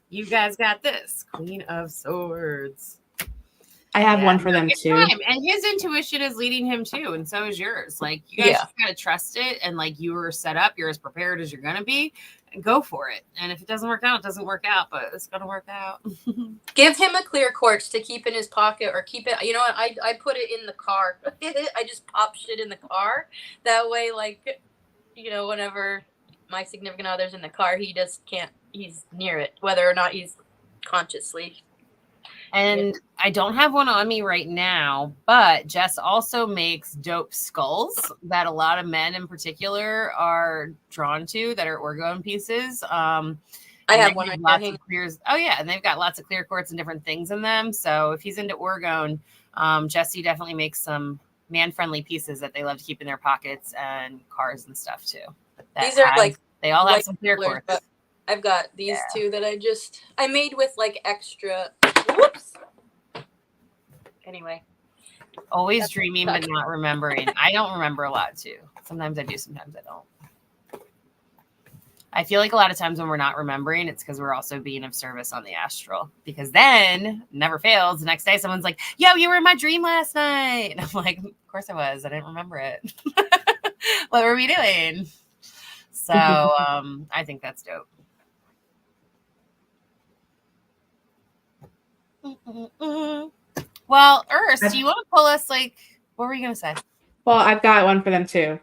You guys got this. Queen of Swords. I have one for them too. Time. And his intuition is leading him too, and so is yours. Like, you guys just gotta trust it, and like, you were set up, you're as prepared as you're gonna be, and go for it. And if it doesn't work out, it doesn't work out, but it's gonna work out. Give him a clear quartz to keep in his pocket, or keep it. You know what? I put it in the car. I just pop shit in the car. That way, like, whenever my significant other's in the car, he just can't. He's near it, whether or not he's consciously. And I don't have one on me right now, but Jess also makes dope skulls that a lot of men in particular are drawn to, that are orgone pieces. I have one. Lots of clears. Oh yeah, and they've got lots of clear quartz and different things in them. So if he's into orgone, Jessie definitely makes some man-friendly pieces that they love to keep in their pockets and cars and stuff too. These are they all have some clear quartz. I've got these two that I made with like extra. Whoops. Anyway. Always dreaming but not remembering. I don't remember a lot too. Sometimes I do, sometimes I don't. I feel like a lot of times when we're not remembering, it's because we're also being of service on the astral. Because then, never fails, the next day someone's like, yo, you were in my dream last night. And I'm like, of course I was. I didn't remember it. What were we doing? So I think that's dope. Well, Urs, do you want to pull us, like, what were you going to say? Well, I've got one for them too.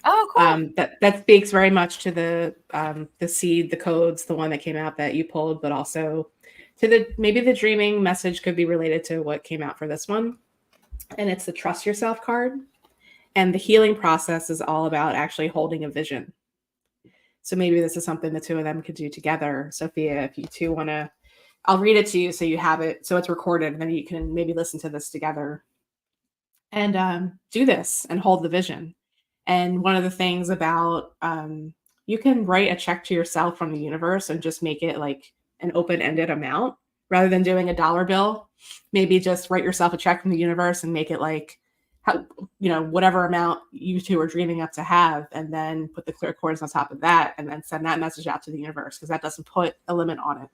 Oh, cool. That speaks very much to the seed, the codes, the one that came out that you pulled, but also to maybe the dreaming message could be related to what came out for this one. And it's the trust yourself card. And the healing process is all about actually holding a vision. So maybe this is something the two of them could do together. Sophia, if you two want to, I'll read it to you so you have it, so it's recorded, and then you can maybe listen to this together and do this and hold the vision. And one of the things about you can write a check to yourself from the universe and just make it like an open-ended amount rather than doing a dollar bill. Maybe just write yourself a check from the universe and make it like, whatever amount you two are dreaming up to have, and then put the clear coordinates on top of that, and then send that message out to the universe, because that doesn't put a limit on it.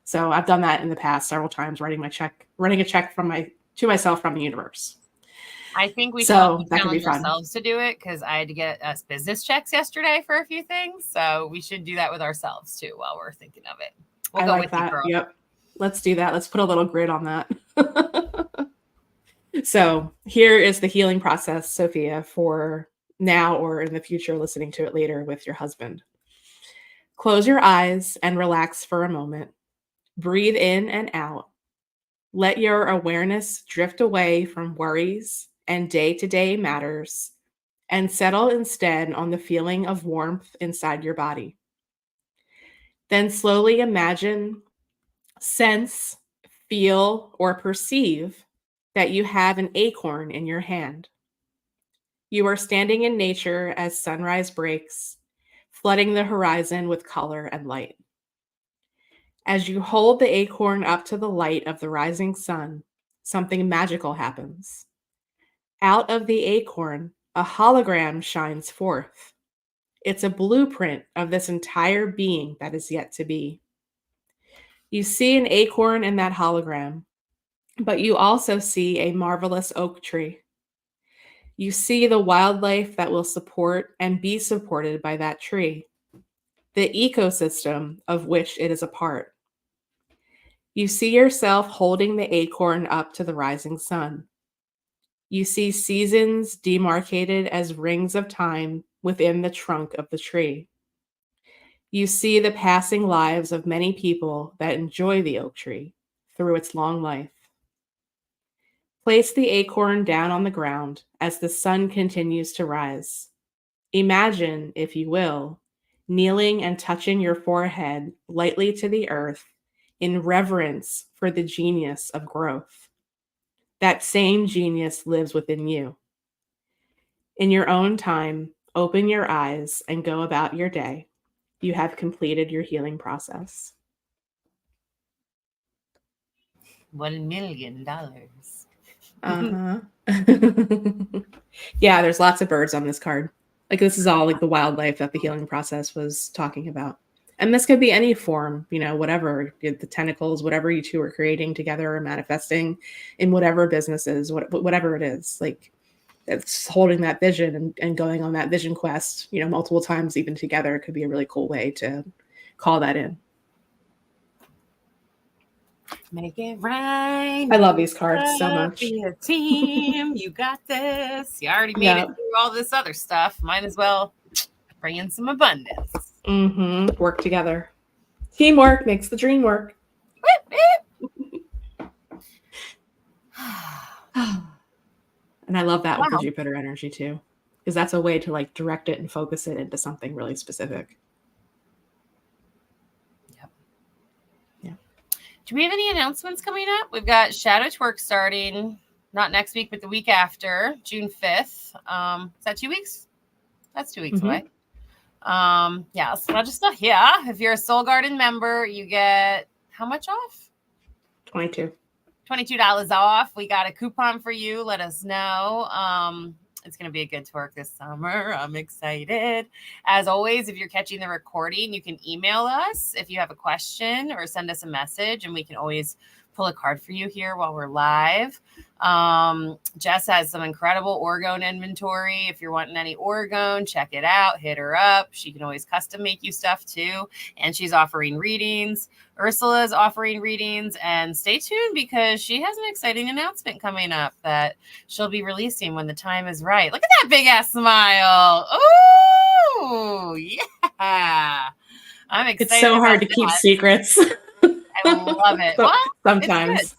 So I've done that in the past several times, writing a check to myself from the universe. I think we should all challenge ourselves to do it, because I had to get us business checks yesterday for a few things. So we should do that with ourselves too while we're thinking of it. We'll go with that. Yep. Let's do that. Let's put a little grid on that. So here is the healing process, Sophia, for now or in the future, listening to it later with your husband. Close your eyes and relax for a moment. Breathe in and out. Let your awareness drift away from worries and day-to-day matters and settle instead on the feeling of warmth inside your body. Then slowly imagine, sense, feel, or perceive that you have an acorn in your hand. You are standing in nature as sunrise breaks, flooding the horizon with color and light. As you hold the acorn up to the light of the rising sun, something magical happens. Out of the acorn, a hologram shines forth. It's a blueprint of this entire being that is yet to be. You see an acorn in that hologram, but you also see a marvelous oak tree. You see the wildlife that will support and be supported by that tree, the ecosystem of which it is a part. You see yourself holding the acorn up to the rising sun. You see seasons demarcated as rings of time within the trunk of the tree. You see the passing lives of many people that enjoy the oak tree through its long life. Place the acorn down on the ground as the sun continues to rise. Imagine, if you will, kneeling and touching your forehead lightly to the earth in reverence for the genius of growth. That same genius lives within you. In your own time, open your eyes and go about your day. You have completed your healing process. $1 million. Uh-huh. Yeah, there's lots of birds on this card. Like, this is all like the wildlife that the healing process was talking about. And this could be any form, whatever, the tentacles, whatever you two are creating together or manifesting in whatever businesses, whatever it is. Like, it's holding that vision and going on that vision quest, multiple times even together could be a really cool way to call that in. Make it right. I love these cards so much. Be a team. You got this. You already made it through all this other stuff. Might as well bring in some abundance. Mm-hmm. Work together. Teamwork makes the dream work. And I love that with the Jupiter energy too, because that's a way to like direct it and focus it into something really specific. Yep. Yeah. Do we have any announcements coming up? We've got Shadow Twerk starting, not next week, but the week after, June 5th. Is that 2 weeks? That's 2 weeks away. Yeah, so I'll just if you're a Soul Garden member, you get how much off? $22 off. We got a coupon for you. Let us know. It's going to be a good twerk this summer. I'm excited. As always, if you're catching the recording, you can email us if you have a question or send us a message, and we can always pull a card for you here while we're live. Jess has some incredible orgone inventory. If you're wanting any orgone, check it out. Hit her up. She can always custom make you stuff too. And she's offering readings. Ursula is offering readings. And stay tuned because she has an exciting announcement coming up that she'll be releasing when the time is right. Look at that big ass smile. Oh, yeah. I'm excited. It's so hard to about keep that. secrets. I love it. Well, sometimes.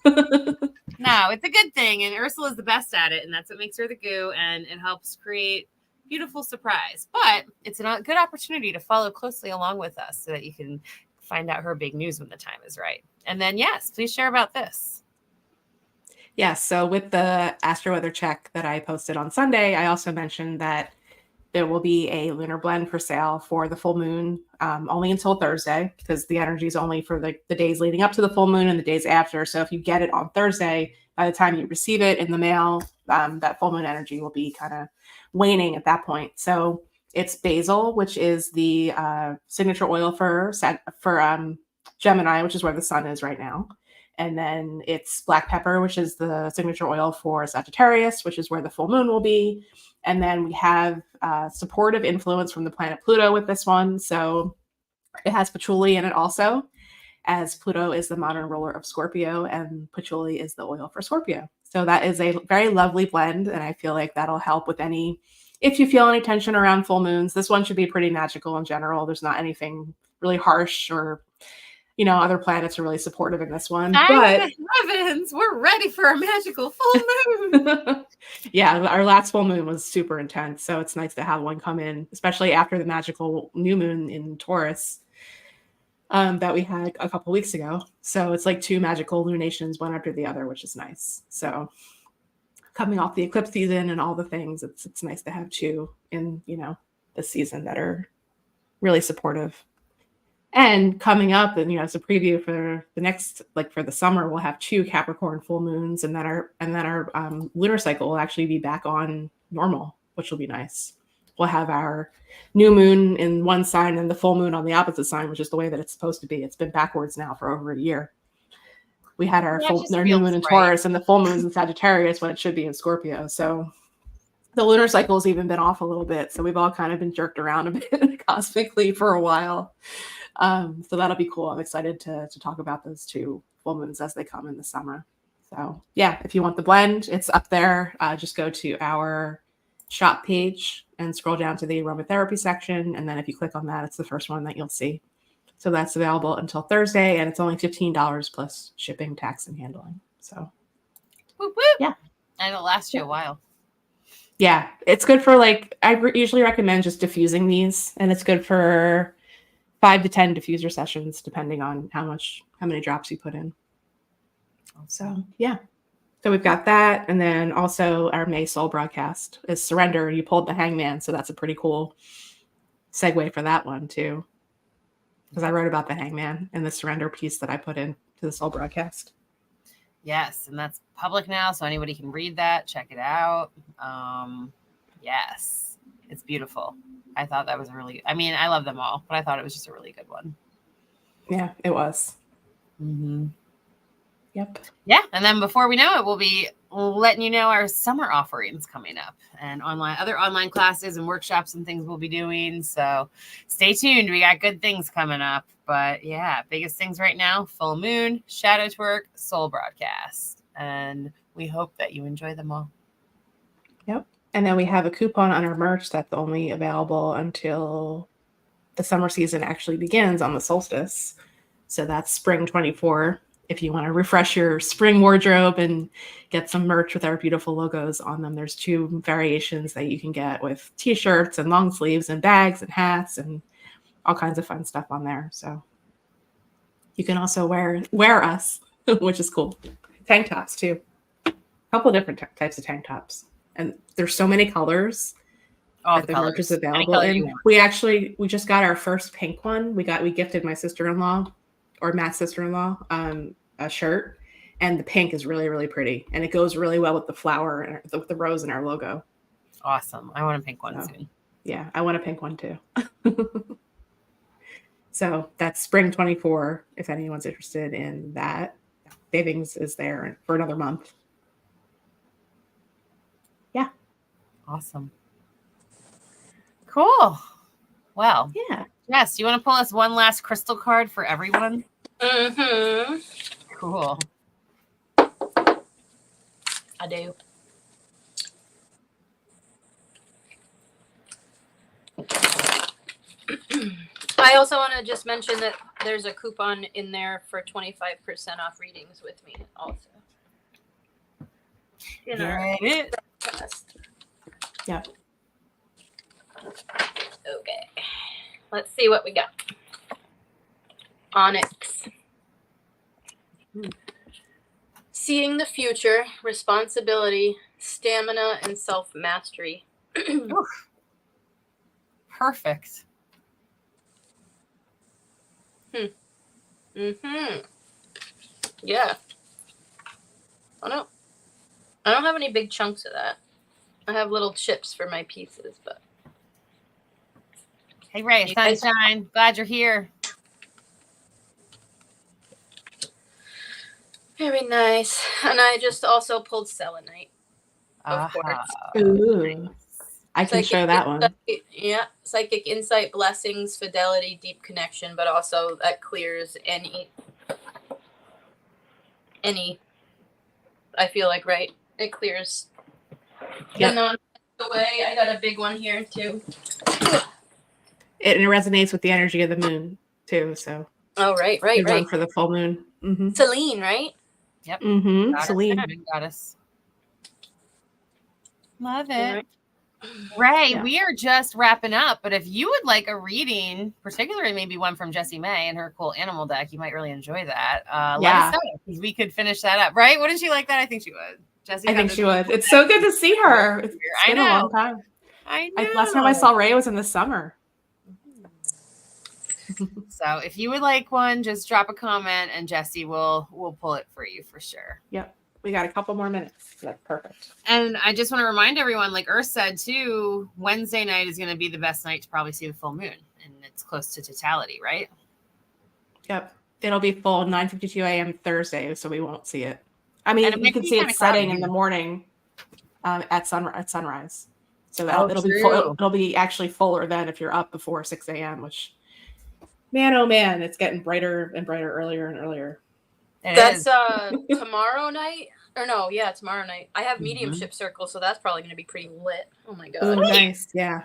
No, it's a good thing. And Ursula's the best at it. And that's what makes her the goo. And it helps create beautiful surprise. But it's a good opportunity to follow closely along with us so that you can find out her big news when the time is right. And then, yes, please share about this. Yeah, so with the Astro-Weather check that I posted on Sunday, I also mentioned that there will be a lunar blend for sale for the full moon, only until Thursday, because the energy is only for the days leading up to the full moon and the days after. So if you get it on Thursday, by the time you receive it in the mail, that full moon energy will be kind of waning at that point. So it's basil, which is the signature oil for Gemini, which is where the sun is right now. And then it's black pepper, which is the signature oil for Sagittarius, which is where the full moon will be. And then we have supportive influence from the planet Pluto with this one. So it has patchouli in it also, as Pluto is the modern ruler of Scorpio and patchouli is the oil for Scorpio. So that is a very lovely blend. And I feel like that'll help with if you feel any tension around full moons. This one should be pretty magical in general. There's not anything really harsh or other planets are really supportive in this one. But heavens, we're ready for a magical full moon. Yeah, our last full moon was super intense. So it's nice to have one come in, especially after the magical new moon in Taurus that we had a couple weeks ago. So it's like 2 magical lunations, one after the other, which is nice. So coming off the eclipse season and all the things, it's nice to have 2 in, this season that are really supportive. And coming up, and as a preview for the next, for the summer, we'll have 2 Capricorn full moons, and then our lunar cycle will actually be back on normal, which will be nice. We'll have our new moon in one sign and the full moon on the opposite sign, which is the way that it's supposed to be. It's been backwards now for over a year. We had our new moon in Taurus and the full moons in Sagittarius when it should be in Scorpio. So the lunar cycle has even been off a little bit. So we've all kind of been jerked around a bit cosmically for a while. So that'll be cool. I'm excited to talk about those 2 full moons as they come in the summer. So yeah, if you want the blend, it's up there. Just go to our shop page and scroll down to the aromatherapy section. And then if you click on that, it's the first one that you'll see. So that's available until Thursday, and it's only $15 plus shipping, tax, and handling. So whoop, whoop. Yeah. And it'll last you a while. Yeah, it's good for I usually recommend just diffusing these, and it's good for 5 to 10 diffuser sessions, depending on how many drops you put in. So yeah, so we've got that, and then also our May Soul broadcast is Surrender. You pulled the Hangman, so that's a pretty cool segue for that one too, because I wrote about the Hangman in the Surrender piece that I put into the Soul broadcast. Yes, and that's public now, so anybody can read that. Check it out. Yes, it's beautiful. I thought that was I love them all, but I thought it was just a really good one. Yeah, it was. Mm-hmm. Yep. Yeah, and then before we know it, we'll be letting you know our summer offerings coming up and other online classes and workshops and things we'll be doing. So stay tuned. We got good things coming up. But yeah, biggest things right now, full moon, shadow twerk, soul broadcast. And we hope that you enjoy them all. Yep. And then we have a coupon on our merch that's only available until the summer season actually begins on the solstice. So that's spring 24. If you want to refresh your spring wardrobe and get some merch with our beautiful logos on them, there's 2 variations that you can get with t-shirts and long sleeves and bags and hats and all kinds of fun stuff on there. So you can also wear us, which is cool. Tank tops too. A couple different types of tank tops. And there's so many colors that the merch is available in. We just got our first pink one. We gifted my sister-in-law or Matt's sister-in-law a shirt, and the pink is really, really pretty, and it goes really well with the flower and with the rose in our logo. Awesome. I want a pink one soon. Yeah, I want a pink one too. So that's spring 24 if anyone's interested in that. savings is there for another month. Yeah. Awesome. Cool. Well, Yeah. Jess, you want to pull us one last crystal card for everyone? Mm-hmm. Cool. I do. I also want to just mention that there's a coupon in there for 25% off readings with me also. In our Get it. podcast. Yeah. Okay. Let's see what we got. Onyx. Seeing the future, responsibility, stamina, and self-mastery. Perfect. Mm-hmm. Yeah. I don't have any big chunks of that. I have little chips for my pieces, but Hey, Ray, You guys- sunshine. Glad you're here. very nice. And I just also pulled selenite, of course. Ooh. I can Psychic show that one. insight, yeah, psychic insight, blessings, fidelity, deep connection, but also that clears any. I feel like, right? It clears Yep. the nonsense away. I got a big one here too. It resonates with the energy of the moon too. So Oh, right. good one for the full moon. Mm-hmm. Selene, right? Yep. Mm-hmm. Goddess. Celine. Goddess. Love it. Right. Ray, Yeah. we are just wrapping up, but if you would like a reading, particularly maybe one from Jessie May and her cool animal deck, you might really enjoy that. Let us know, because we could finish that up, right? Wouldn't she like that? I think she would. Jessie, I think she would. It's so good to see her. It's I been a know. long time. I know. Last time I saw Ray was in the summer. So if you would like one, just drop a comment and Jessie will pull it for you for sure. Yep. We got a couple more minutes. That's perfect. And I just want to remind everyone, like Urs said too, Wednesday night is going to be the best night to probably see the full moon, and it's close to totality, right? Yep. It'll be full 9:52 a.m. Thursday, so we won't see it. I mean, And it you might can be see kinda it setting cloudy. in the morning at sunrise. So Oh, it'll be true. full. It'll be actually fuller then if you're up before 6 a.m. Which, man, oh man, it's getting brighter and brighter earlier and earlier. That's tomorrow night. Or no, yeah, tomorrow night. I have Mhm. mediumship circle, so that's probably going to be pretty lit. Oh my god. Oh, nice. Yeah.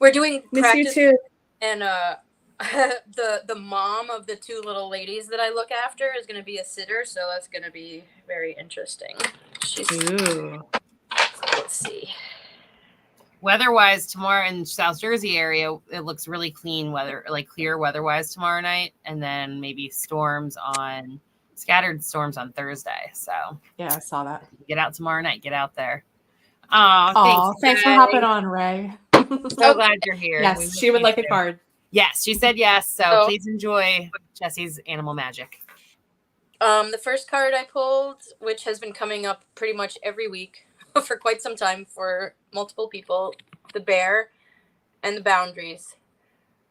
We're doing Miss practice, you too. and the mom of the two little ladies that I look after is going to be a sitter, so that's going to be very interesting. Ooh. Let's see. Weather-wise, tomorrow in South Jersey area, it looks really clean weather, like clear weather-wise tomorrow night, and then maybe scattered storms on Thursday. So Yeah, I saw that. get out tomorrow night. Get out there. Oh, Oh, thanks for Ray. hopping on, Ray. So glad you're here. We Yes, miss she would you like a too. card. Yes, she said yes. So Oh. please enjoy Jessie's animal magic. The first card I pulled, which has been coming up pretty much every week for quite some time for multiple people, the bear and the boundaries.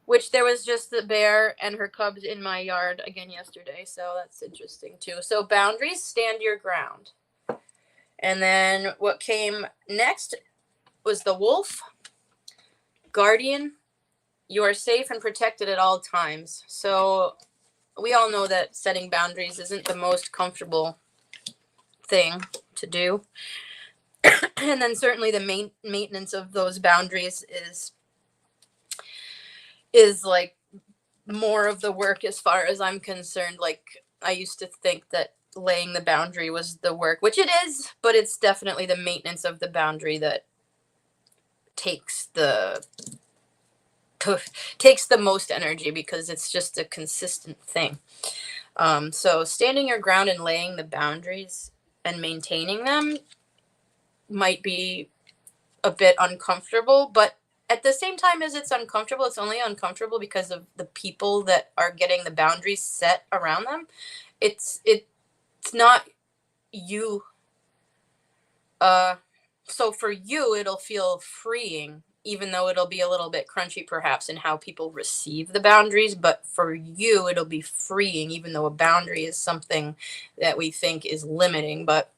Which there was just the bear and her cubs in my yard again yesterday, so that's interesting too. So boundaries, stand your ground. And then what came next was the wolf, guardian. You are safe and protected at all times. So we all know that setting boundaries isn't the most comfortable thing to do. And then certainly the maintenance of those boundaries is like more of the work as far as I'm concerned. Like I used to think that laying the boundary was the work, which it is, but it's definitely the maintenance of the boundary that takes the most energy, because it's just a consistent thing. So standing your ground and laying the boundaries and maintaining them might be a bit uncomfortable, but at the same time as it's uncomfortable, it's only uncomfortable because of the people that are getting the boundaries set around them. It's not you. So for you, it'll feel freeing, even though it'll be a little bit crunchy perhaps in how people receive the boundaries, but for you, it'll be freeing, even though a boundary is something that we think is limiting. But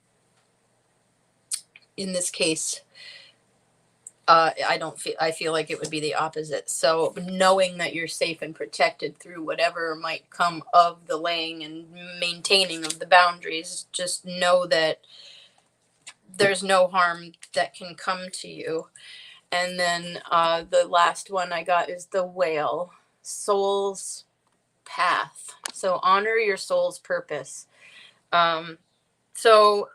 in this case, I feel like it would be the opposite. So knowing that you're safe and protected through whatever might come of the laying and maintaining of the boundaries, just know that there's no harm that can come to you. And then the last one I got is the whale, soul's path. So honor your soul's purpose. So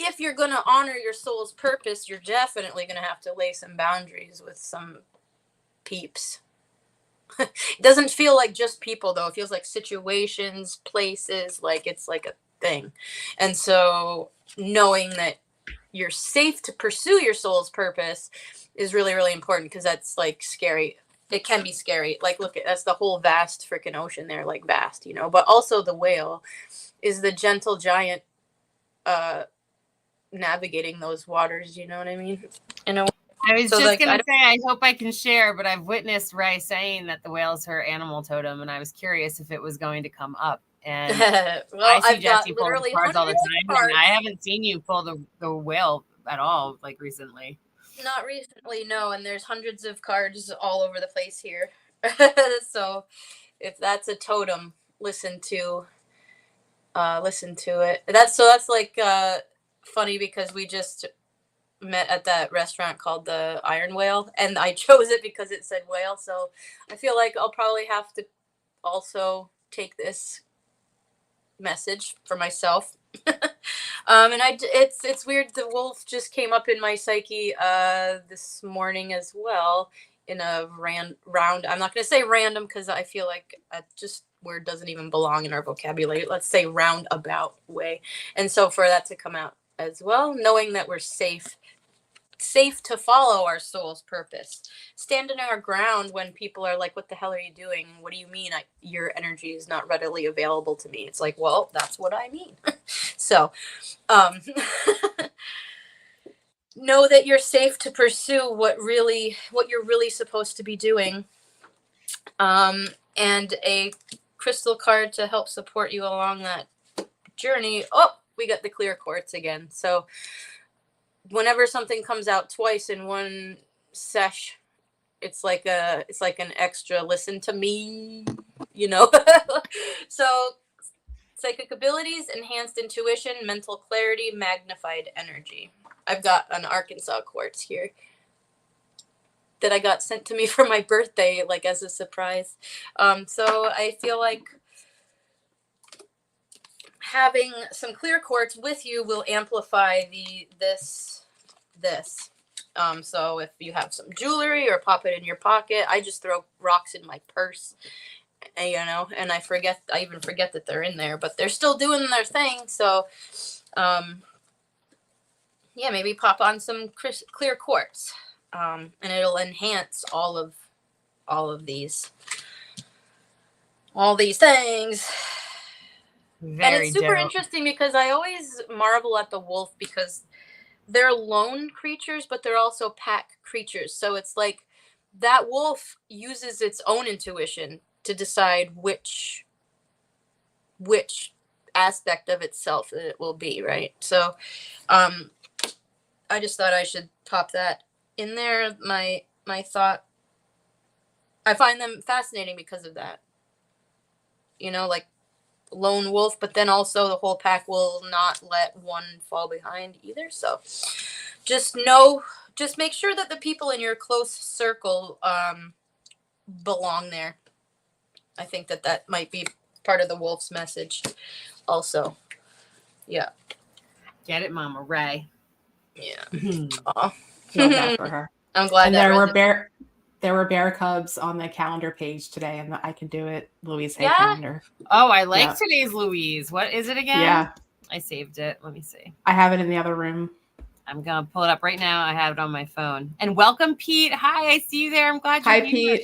if you're going to honor your soul's purpose, you're definitely going to have to lay some boundaries with some peeps. It doesn't feel like just people, though. It feels like situations, places, like it's like a thing. And so knowing that you're safe to pursue your soul's purpose is really, really important, because that's like scary. It can be scary. Like, look, that's the whole vast freaking ocean there, like vast, you know. But also the whale is the gentle giant navigating those waters, you know what I mean? I was So, just like, going to say, I hope I can share, but I've witnessed Ray saying that the whale is her animal totem, and I was curious if it was going to come up. And well, I see I've got Jesse pull the literally cards all the hundreds of time, and cards. I haven't seen you pull the whale at all, like recently. Not recently, no, and there's hundreds of cards all over the place here. So if that's a totem, listen to it. That's like funny, because we just met at that restaurant called the Iron Whale, and I chose it because it said whale. So I feel like I'll probably have to also take this message for myself. And it's weird, the wolf just came up in my psyche this morning as well, in a round. I'm not going to say random, because I feel like just word doesn't even belong in our vocabulary. Let's say roundabout way. And so for that to come out as well, knowing that we're safe to follow our soul's purpose, standing our ground when people are like, what the hell are you doing? What do you mean your energy is not readily available to me? It's like, well, that's what I mean. So know that you're safe to pursue what you're really supposed to be doing. And a crystal card to help support you along that journey. Oh, we got the clear quartz again. So whenever something comes out twice in one sesh, it's like an extra listen to me, you know. So psychic abilities, enhanced intuition, mental clarity, magnified energy. I've got an Arkansas quartz here that I got sent to me for my birthday, like as a surprise. So I feel like having some clear quartz with you will amplify this. So if you have some jewelry or pop it in your pocket, I just throw rocks in my purse, and, you know, and I even forget that they're in there, but they're still doing their thing. So, yeah, maybe pop on some clear quartz, and it'll enhance all of these things. And it's super interesting, because I always marvel at the wolf, because they're lone creatures, but they're also pack creatures. So it's like that wolf uses its own intuition to decide which aspect of itself that it will be, right? So I just thought I should pop that in there. My thought, I find them fascinating because of that, you know, like lone wolf, but then also the whole pack will not let one fall behind either. So just make sure that the people in your close circle belong there. I think that might be part of the wolf's message also. Yeah. Get it, Mama Ray. Yeah. Love that for her. I'm glad. And there were bear cubs on the calendar page today, and the I Can Do It Louise Hay calendar. Oh, I like today's Louise. What is it again? Yeah. I saved it. Let me see. I have it in the other room. I'm going to pull it up right now. I have it on my phone. And welcome, Pete. Hi, I see you there. I'm glad you're here.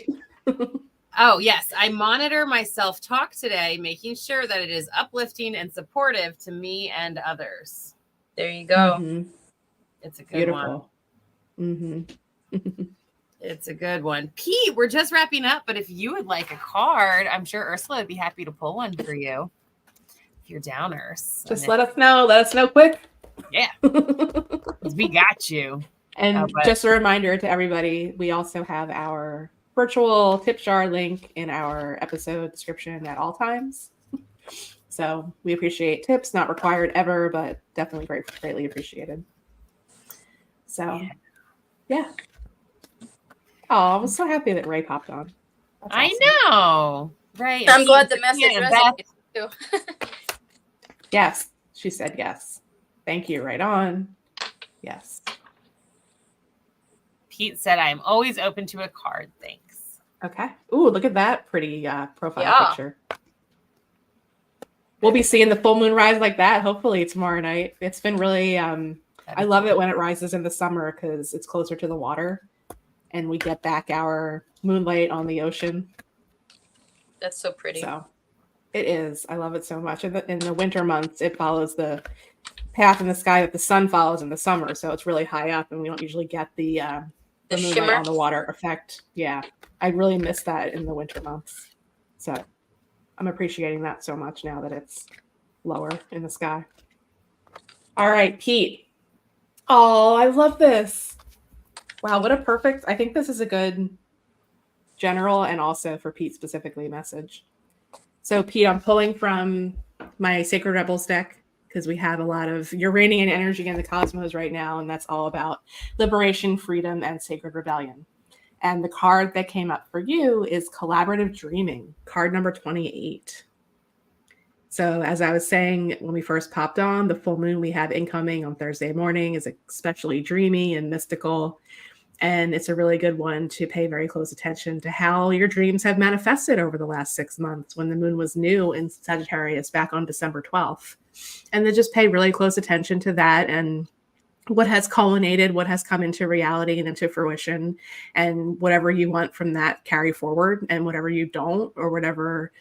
Hi, Pete. Oh, yes. I monitor my self-talk today, making sure that it is uplifting and supportive to me and others. There you go. Mm-hmm. It's a good one. Mm-hmm. It's a good one. Pete, we're just wrapping up, but if you would like a card, I'm sure Ursula would be happy to pull one for you. If you're down, Urs. Just let us know. Let us know quick. Yeah. 'Cause we got you. And just a reminder to everybody, we also have our virtual tip jar link in our episode description at all times. So we appreciate tips, not required ever, but definitely greatly appreciated. So, yeah. Oh, I was so happy that Ray popped on. That's I awesome. know. Right. I'm glad the message Yeah, resonates too. Yes, she said yes. Thank you. Right on. Yes. Pete said, I'm always open to a card. Thanks. Okay. Ooh, look at that pretty profile picture. We'll be seeing the full moon rise like that, hopefully tomorrow night. It's been really, I love it when it rises in the summer because it's closer to the water and we get back our moonlight on the ocean. That's so pretty. So it is. I love it so much. In the winter months, it follows the path in the sky that the sun follows in the summer. So it's really high up and we don't usually get the moonlight shimmer on the water effect. Yeah. I really miss that in the winter months. So I'm appreciating that so much now that it's lower in the sky. All right, Pete. Oh, I love this. Wow, what a perfect, I think this is a good general and also for Pete specifically message. So Pete, I'm pulling from my Sacred Rebels deck because we have a lot of Uranian energy in the cosmos right now, and that's all about liberation, freedom, and sacred rebellion. And the card that came up for you is Collaborative Dreaming, card number 28. So as I was saying, when we first popped on, the full moon we have incoming on Thursday morning is especially dreamy and mystical. And it's a really good one to pay very close attention to how your dreams have manifested over the last 6 months when the moon was new in Sagittarius back on December 12th. And then just pay really close attention to that and what has culminated, what has come into reality and into fruition, and whatever you want from that carry forward, and whatever you don't, or whatever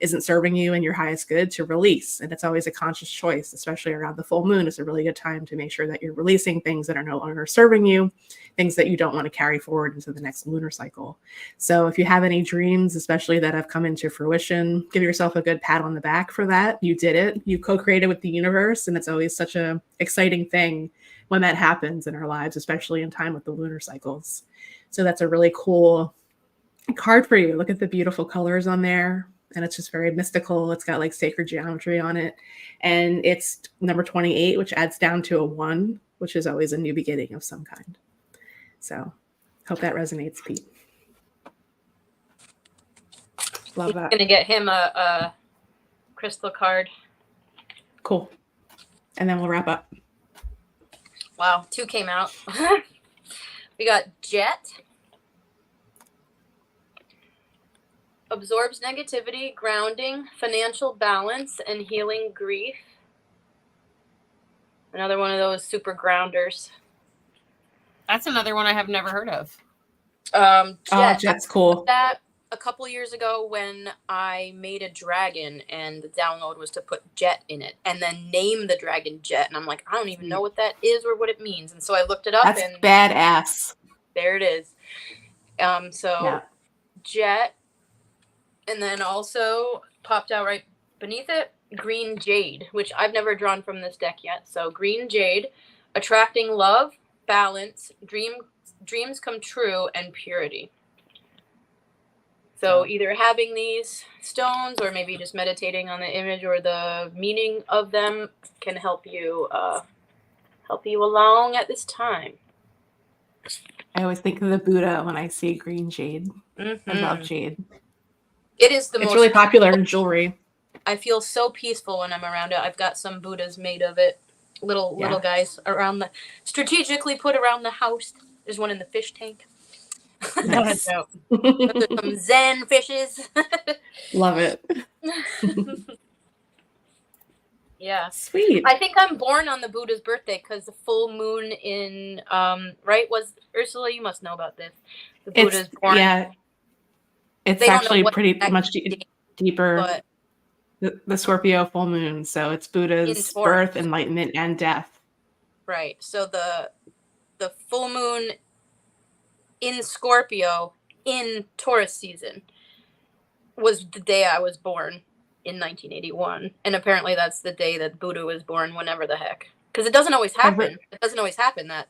isn't serving you and your highest good to release. And it's always a conscious choice, especially around the full moon. It's a really good time to make sure that you're releasing things that are no longer serving you, things that you don't want to carry forward into the next lunar cycle. So if you have any dreams, especially that have come into fruition, give yourself a good pat on the back for that. You did it. You co-created with the universe, and it's always such an exciting thing when that happens in our lives, especially in time with the lunar cycles. So that's a really cool card for you. Look at the beautiful colors on there. And it's just very mystical. It's got like sacred geometry on it. And it's number 28, which adds down to a 1, which is always a new beginning of some kind. So hope that resonates, Pete. Love that. I'm going to get him a crystal card. Cool. And then we'll wrap up. Wow, 2 came out. We got Jet. Absorbs negativity, grounding, financial balance, and healing grief. Another one of those super grounders. That's another one I have never heard of. Jet. Jet's cool. That a couple years ago when I made a dragon and the download was to put Jet in it and then name the dragon Jet. And I'm like, I don't even know what that is or what it means. And so I looked it up. That's and badass. There it is. Jet. And then also popped out right beneath it, Green Jade, which I've never drawn from this deck yet. So Green Jade, attracting love, balance, dreams come true, and purity. So either having these stones or maybe just meditating on the image or the meaning of them can help you along at this time. I always think of the Buddha when I see green jade. Mm-hmm. I love jade. It is It's really popular in jewelry. I feel so peaceful when I'm around it. I've got some Buddhas made of it. Little guys strategically put around the house. There's one in the fish tank. Nice. There's some Zen fishes. Love it. Yeah. Sweet. I think I'm born on the Buddha's birthday because the full moon in right was Ursula. You must know about this. The Buddha's born. Yeah. It's actually pretty much deeper. The Scorpio full moon. So it's Buddha's birth, enlightenment, and death. Right. So the full moon in Scorpio in Taurus season was the day I was born in 1981. And apparently that's the day that Buddha was born, whenever the heck. Because it doesn't always happen. It doesn't always happen that,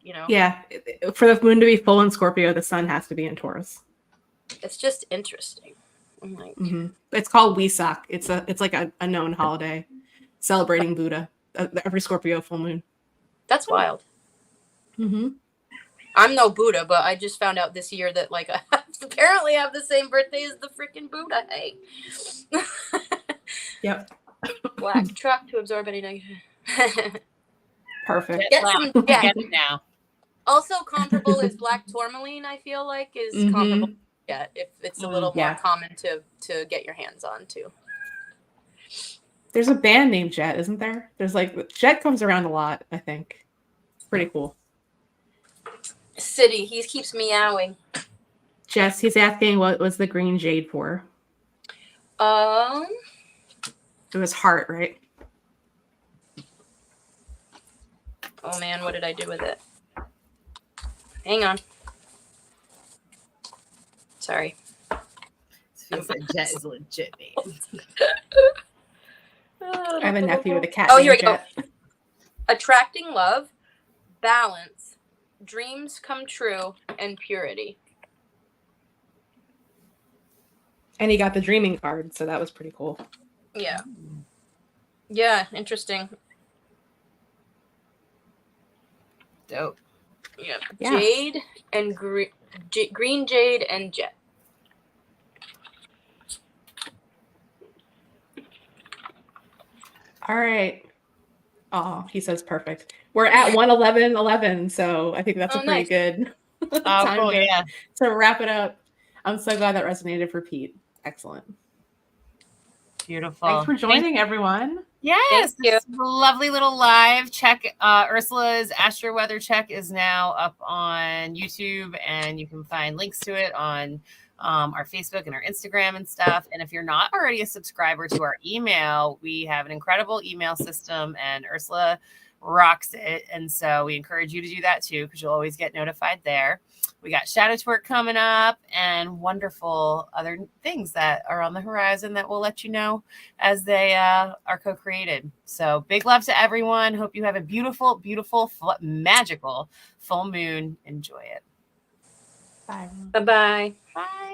you know. Yeah. For the moon to be full in Scorpio, the sun has to be in Taurus. It's just interesting. I'm like, It's called Wesak. It's like a known holiday celebrating Buddha every Scorpio full moon. that's wild. Mm-hmm. I'm no Buddha, but I just found out this year that like I apparently have the same birthday as the freaking Buddha. Hey. Yep. Black truck to absorb any negative. Perfect. Get some jet. Get it now. Also comparable is black tourmaline, I feel like, is comparable to jet, if it's a little more common to get your hands on too. There's a band named Jet, isn't there? There's like Jet comes around a lot, I think. It's pretty cool. City, he keeps meowing. Jess, he's asking what was the green jade for? It It was heart, right? Oh man, what did I do with it? Hang on. Sorry. It feels like Jet is a legit name. I have a nephew with a cat. Oh, here we named go. Jet. Attracting love, balance, dreams come true, and purity. And he got the dreaming card, so that was pretty cool. Yeah. Yeah, interesting. Dope. Yeah. Yeah. Jade and green jade and jet. All right. Oh, he says perfect. We're at 1:11:11, so I think that's a pretty nice. good Oh, time cool. Yeah. to wrap it up. I'm so glad that resonated for Pete. Excellent. Beautiful. Thanks for joining, everyone. Yes, Thank you. this lovely little live check. Ursula's Astro-Weather check is now up on YouTube, and you can find links to it on our Facebook and our Instagram and stuff. And if you're not already a subscriber to our email, we have an incredible email system, and Ursula rocks it. And so we encourage you to do that too, because you'll always get notified there. We got Shadow Twerk coming up and wonderful other things that are on the horizon that we'll let you know as they are co-created. So big love to everyone. Hope you have a beautiful, beautiful, magical full moon. Enjoy it. Bye. Bye-bye. Bye.